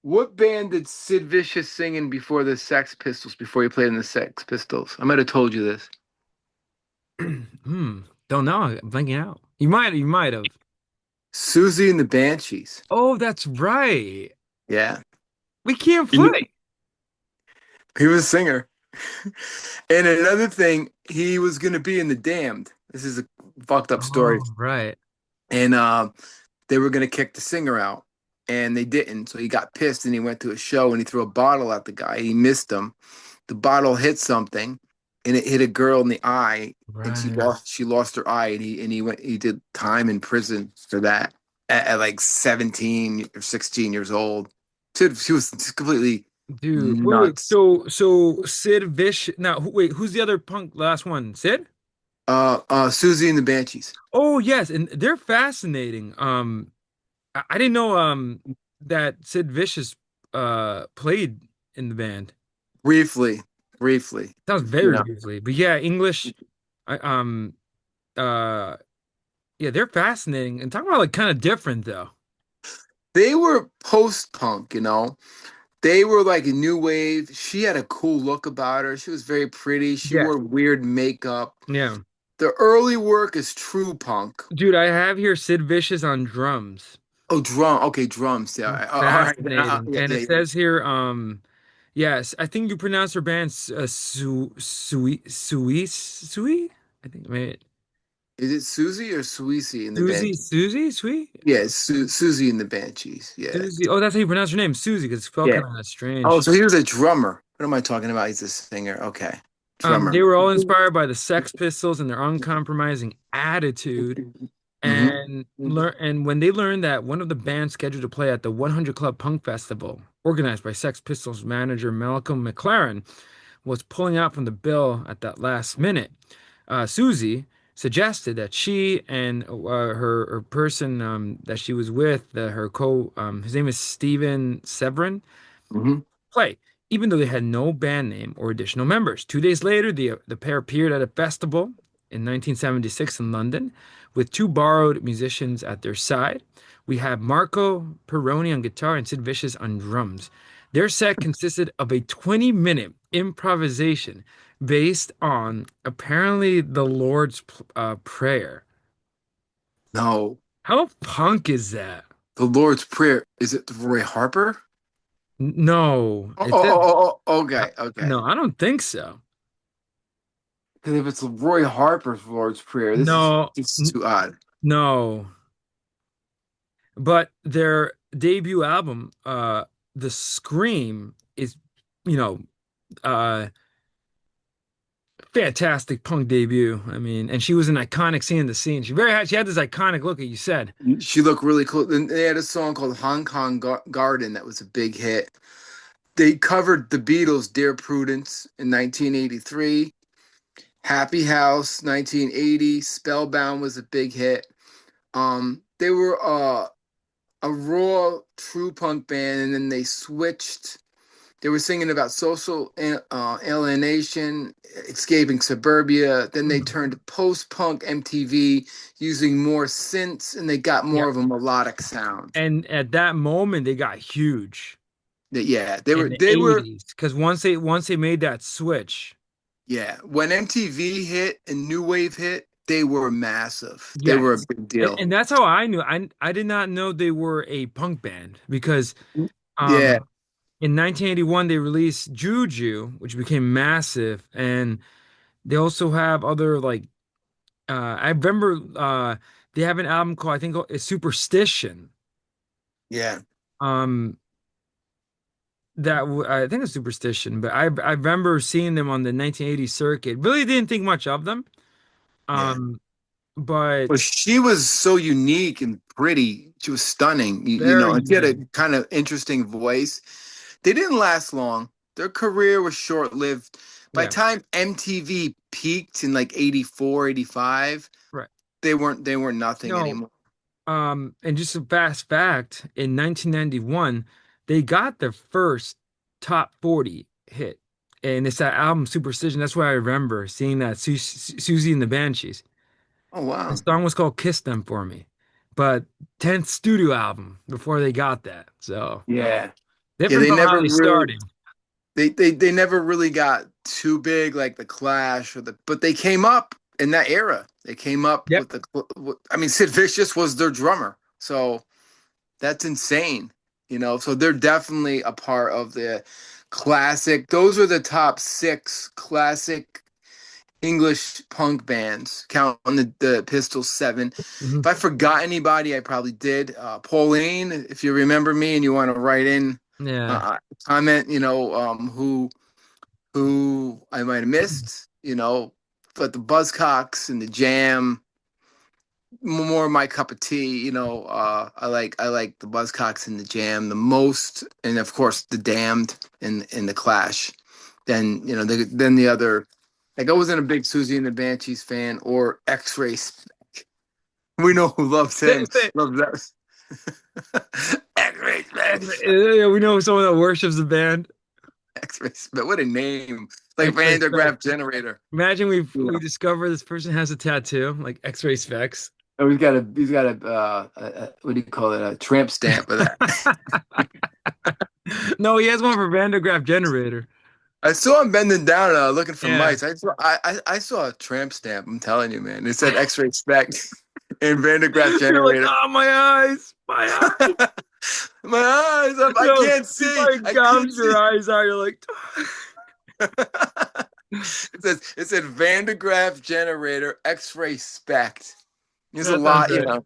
Speaker 2: What band did Sid Vicious sing in before the Sex Pistols? Before he played in the Sex Pistols, I might have told you this.
Speaker 1: Hmm. Don't know. I'm blanking out. You might have.
Speaker 2: Susie and the Banshees.
Speaker 1: Oh, that's right.
Speaker 2: Yeah,
Speaker 1: We can't
Speaker 2: he
Speaker 1: play.
Speaker 2: he was a singer. And another thing, he was going to be in The Damned. This is a fucked up story.
Speaker 1: Oh, right.
Speaker 2: And they were going to kick the singer out, and they didn't. So he got pissed and he went to a show and he threw a bottle at the guy. He missed him. The bottle hit something, and it hit a girl in the eye, and
Speaker 1: Right.
Speaker 2: she lost her eye, and he did time in prison for that at like 17 or 16 years old. She was completely
Speaker 1: Dude, wait.
Speaker 2: nuts.
Speaker 1: So Sid Vicious. Now, wait, who's the other punk? Last one, Sid?
Speaker 2: Susie and the Banshees.
Speaker 1: Oh, yes, and they're fascinating. I didn't know that Sid Vicious played in the band.
Speaker 2: Briefly, briefly,
Speaker 1: Sounds
Speaker 2: you
Speaker 1: very
Speaker 2: know.
Speaker 1: briefly, but yeah, English. I uh yeah, they're fascinating and talking about like kind of different though.
Speaker 2: They were post-punk, you know. They were like a new wave. She had a cool look about her. She was very pretty. She
Speaker 1: Yeah,
Speaker 2: wore weird makeup.
Speaker 1: yeah,
Speaker 2: The early work is true punk.
Speaker 1: dude, I have here Sid Vicious on drums.
Speaker 2: Oh, drum. Okay, drums. Yeah. All right.
Speaker 1: Fascinating,
Speaker 2: Yeah,
Speaker 1: and
Speaker 2: yeah,
Speaker 1: it
Speaker 2: yeah.
Speaker 1: says here, yes, I think you pronounce her band Sui. I think, wait,
Speaker 2: Is it Susie or Sweezy in the
Speaker 1: Susie,
Speaker 2: band?
Speaker 1: Susie, Sweet,
Speaker 2: Yeah, Susie and the Banshees. Yeah.
Speaker 1: Susie. Oh, that's how you pronounce her name, Susie, because it's spelled
Speaker 2: Yeah.
Speaker 1: kind of
Speaker 2: Oh,
Speaker 1: strange.
Speaker 2: so he was a drummer. What am I talking about? He's a singer. Okay.
Speaker 1: They
Speaker 2: Drummer.
Speaker 1: were all inspired by the Sex Pistols and their uncompromising attitude.
Speaker 2: Hmm.
Speaker 1: And when they learned that one of the bands scheduled to play at the 100 Club Punk Festival, organized by Sex Pistols manager Malcolm McLaren, was pulling out from the bill at that last minute, Susie suggested that she and her person that she was with, his name is Steven Severin,
Speaker 2: Hmm.
Speaker 1: play, even though they had no band name or additional members. 2 days later, the pair appeared at a festival in 1976 in London with two borrowed musicians at their side. We have Marco Perroni on guitar and Sid Vicious on drums. Their set consisted of a 20-minute improvisation based on apparently the Lord's Prayer.
Speaker 2: No.
Speaker 1: How punk is that?
Speaker 2: The Lord's Prayer. Is it Roy Harper?
Speaker 1: No,
Speaker 2: Oh,
Speaker 1: it
Speaker 2: oh,
Speaker 1: says
Speaker 2: oh, oh, okay, okay.
Speaker 1: no. I don't think so.
Speaker 2: Because if it's Roy Harper's Lord's Prayer,
Speaker 1: No,
Speaker 2: this is too odd.
Speaker 1: no. But their debut album, The Scream, is, you know, uh, fantastic punk debut. I mean, and she was an iconic scene in the scene. She had this iconic look, like you said.
Speaker 2: She looked really cool. And they had a song called Hong Kong Garden that was a big hit. They covered the Beatles' Dear Prudence in 1983. Happy House 1980. Spellbound was a big hit. They were a raw true punk band, and then they switched. They were singing about social alienation, escaping suburbia. Then they turned to post-punk MTV, using more synths, and they got
Speaker 1: Yeah.
Speaker 2: more of a melodic sound.
Speaker 1: And at that moment, they got huge
Speaker 2: Yeah,
Speaker 1: in the
Speaker 2: they were
Speaker 1: 80s because once they made that switch,
Speaker 2: yeah. When MTV hit and New Wave hit, they were massive. They were a
Speaker 1: yes.
Speaker 2: big
Speaker 1: And,
Speaker 2: deal.
Speaker 1: and that's how I knew. I did not know they were a punk band because
Speaker 2: Yeah,
Speaker 1: um in 1981 they released Juju, which became massive, and they also have other like I remember they have an album called I think it's Superstition.
Speaker 2: yeah,
Speaker 1: Um I think it's Superstition, but I remember seeing them on the 1980 circuit. Really didn't think much of them.
Speaker 2: yeah.
Speaker 1: Um but
Speaker 2: Well, she was so unique and pretty. She was stunning,
Speaker 1: very
Speaker 2: and she had a
Speaker 1: unique.
Speaker 2: kind of interesting voice. They didn't last long. Their career was short-lived. By the
Speaker 1: Yeah,
Speaker 2: time MTV peaked in like 84, 85,
Speaker 1: right.
Speaker 2: they weren't nothing
Speaker 1: No,
Speaker 2: anymore.
Speaker 1: and just a fast fact, in 1991, they got their first top 40 hit. And it's that album Superstition. That's why I remember seeing that Susie and the Banshees.
Speaker 2: Oh
Speaker 1: The
Speaker 2: wow.
Speaker 1: song was called Kiss Them For Me. But 10th studio album before they got that. So
Speaker 2: Yeah. Yeah,
Speaker 1: different
Speaker 2: they
Speaker 1: from how
Speaker 2: never
Speaker 1: they
Speaker 2: really
Speaker 1: started.
Speaker 2: they never really got too big like the Clash but they came up in that era. They came up
Speaker 1: Yep.
Speaker 2: with I mean Sid Vicious was their drummer. So that's insane. So they're definitely a part of the classic. Those are the top six classic English punk bands, counting the Pistols seven.
Speaker 1: Hmm.
Speaker 2: If I forgot anybody, I probably did. Pauline, if you remember me and you want to write in,
Speaker 1: Yeah.
Speaker 2: uh, comment, who I might have missed, but the Buzzcocks and the Jam, more my cup of tea. I like the Buzzcocks and the Jam the most, and of course the Damned and the Clash. Then then the other. Like I wasn't a big Susie and the Banshees fan or X-Ray. We know who loves
Speaker 1: Say,
Speaker 2: him.
Speaker 1: say,
Speaker 2: Loves that. X-Ray Smith.
Speaker 1: yeah, we know someone that worships the band.
Speaker 2: X-Ray Smith. What a name! Like
Speaker 1: X-ray
Speaker 2: Van der
Speaker 1: specs.
Speaker 2: Graaf Generator.
Speaker 1: Imagine
Speaker 2: You
Speaker 1: we
Speaker 2: know.
Speaker 1: discover this person has a tattoo like X-ray specs.
Speaker 2: Oh, he's got a what do you call it? A tramp stamp of that.
Speaker 1: No, he has one for Van de Graaff generator.
Speaker 2: I saw him bending down looking for
Speaker 1: Yeah.
Speaker 2: mice. I saw a tramp stamp. I'm telling you, man. It said X-ray spec and Van der Graaf
Speaker 1: You're like,
Speaker 2: generator.
Speaker 1: oh, my eyes, my eyes.
Speaker 2: My eyes, I
Speaker 1: Yo,
Speaker 2: can't
Speaker 1: you
Speaker 2: see.
Speaker 1: probably
Speaker 2: I
Speaker 1: gouge
Speaker 2: can't
Speaker 1: your
Speaker 2: see.
Speaker 1: eyes out. You're like,
Speaker 2: It said Van de Graaff generator X-ray spec. There's a
Speaker 1: that sounds
Speaker 2: lot,
Speaker 1: right.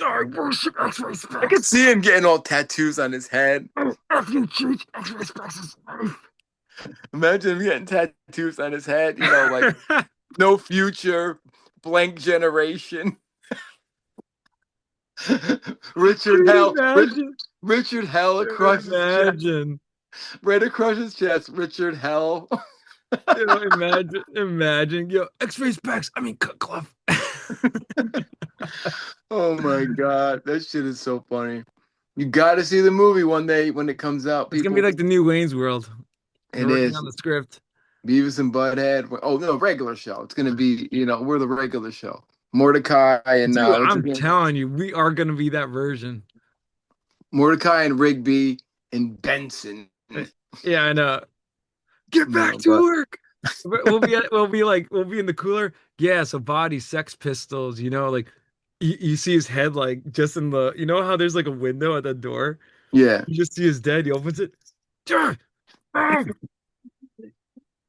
Speaker 1: I worship X-ray
Speaker 2: I could
Speaker 1: specs.
Speaker 2: see him getting all tattoos on his head.
Speaker 1: Oh, F you, Cheech. X-ray specs is life.
Speaker 2: Imagine him getting tattoos on his head, like no future, blank generation. Richard
Speaker 1: Dude,
Speaker 2: Hell,
Speaker 1: imagine.
Speaker 2: Richard Hell
Speaker 1: Dude,
Speaker 2: across his chest,
Speaker 1: imagine.
Speaker 2: right across his chest. Richard Hell.
Speaker 1: Imagine. Yo, X-ray specs. I mean, cut cloth.
Speaker 2: Oh my God, that shit is so funny. You got to see the movie one day when it comes out,
Speaker 1: It's gonna be
Speaker 2: people.
Speaker 1: like the new Wayne's World. They're
Speaker 2: It
Speaker 1: working
Speaker 2: is
Speaker 1: on the script.
Speaker 2: Beavis and Butthead. Oh no, regular show. It's gonna be, we're the regular show. Mordecai and
Speaker 1: Dude,
Speaker 2: what's his
Speaker 1: I'm
Speaker 2: name?
Speaker 1: telling you, we are gonna be that version.
Speaker 2: Mordecai and Rigby and Benson.
Speaker 1: Yeah, I know. Get back to
Speaker 2: But
Speaker 1: work. We'll be in the cooler. Yeah, so body sex pistols, like you see his head like just in the how there's like a window at the door.
Speaker 2: yeah,
Speaker 1: You just see his dead, he opens it.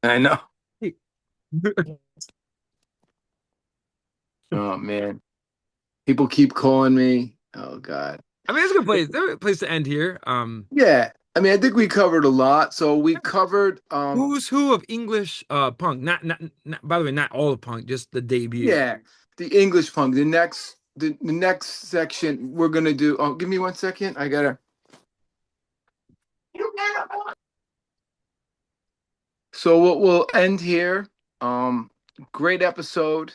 Speaker 2: I know. Oh man, people keep calling me. Oh God.
Speaker 1: I mean, it's a good place. It's a good place to end here.
Speaker 2: Yeah, I mean, I think we covered a lot. So we covered,
Speaker 1: Who's who of English punk? Not by the way, not all of punk, just the debut.
Speaker 2: yeah, the English punk. The next section we're gonna do. Oh, give me 1 second. I gotta. So we'll end here. Great episode,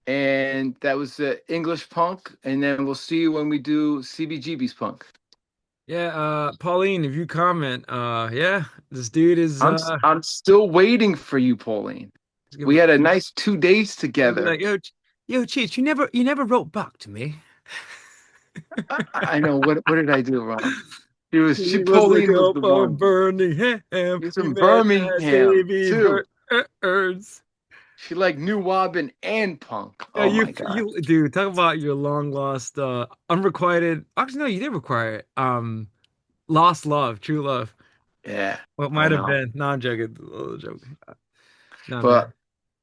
Speaker 2: and that was the English punk, and then we'll see you when we do CBGB's punk.
Speaker 1: Yeah, Pauline, if you comment, yeah, this dude is
Speaker 2: I'm still waiting for you, Pauline.
Speaker 1: he's gonna
Speaker 2: We
Speaker 1: be,
Speaker 2: had a nice 2 days
Speaker 1: he'll be
Speaker 2: together.
Speaker 1: like, yo, Cheech, you never wrote back to me.
Speaker 2: I know what did I do wrong?
Speaker 1: He was the
Speaker 2: Pauline was
Speaker 1: girl
Speaker 2: the
Speaker 1: from
Speaker 2: one.
Speaker 1: Birmingham.
Speaker 2: She's
Speaker 1: We
Speaker 2: from
Speaker 1: met at
Speaker 2: Birmingham
Speaker 1: Davy
Speaker 2: too.
Speaker 1: Birds.
Speaker 2: She liked New Wobbin and punk.
Speaker 1: Yeah,
Speaker 2: Oh my God.
Speaker 1: you dude, talk about your long lost unrequited. Actually, no, you did require it. Lost love, true love.
Speaker 2: Yeah,
Speaker 1: What
Speaker 2: I
Speaker 1: might have
Speaker 2: know.
Speaker 1: been. No, I'm joking. Oh, joking. No,
Speaker 2: But
Speaker 1: man.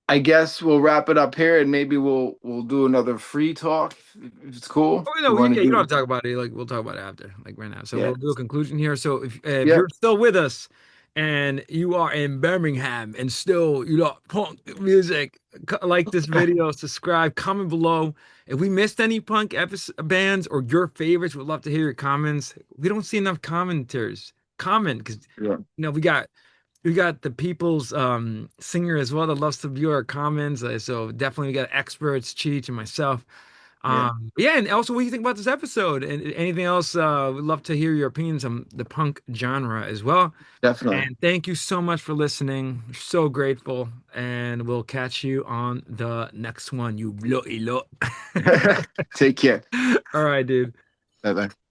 Speaker 2: I guess we'll wrap it up here and maybe we'll do another free talk if it's cool.
Speaker 1: Oh,
Speaker 2: You
Speaker 1: no,
Speaker 2: want to
Speaker 1: yeah, you don't
Speaker 2: do
Speaker 1: have to talk about it. Like we'll talk about it after, like right now. So
Speaker 2: yeah.
Speaker 1: we'll do a conclusion here. So if
Speaker 2: Yep,
Speaker 1: you're still with us and you are in Birmingham and still you know punk music, like this video, subscribe, comment below. If we missed any punk episode, bands or your favorites, we'd love to hear your comments. We don't see enough commenters. Comment because
Speaker 2: yeah,
Speaker 1: we got the people's singer as well that loves to view our comments. So definitely we got experts, Cheech and myself.
Speaker 2: yeah,
Speaker 1: Yeah, and also what do you think about this episode? And anything else? We'd love to hear your opinions on the punk genre as well.
Speaker 2: definitely.
Speaker 1: And thank you so much for listening. So grateful. And we'll catch you on the next one, you bloody lot.
Speaker 2: Take care.
Speaker 1: All right, dude.
Speaker 2: Bye bye.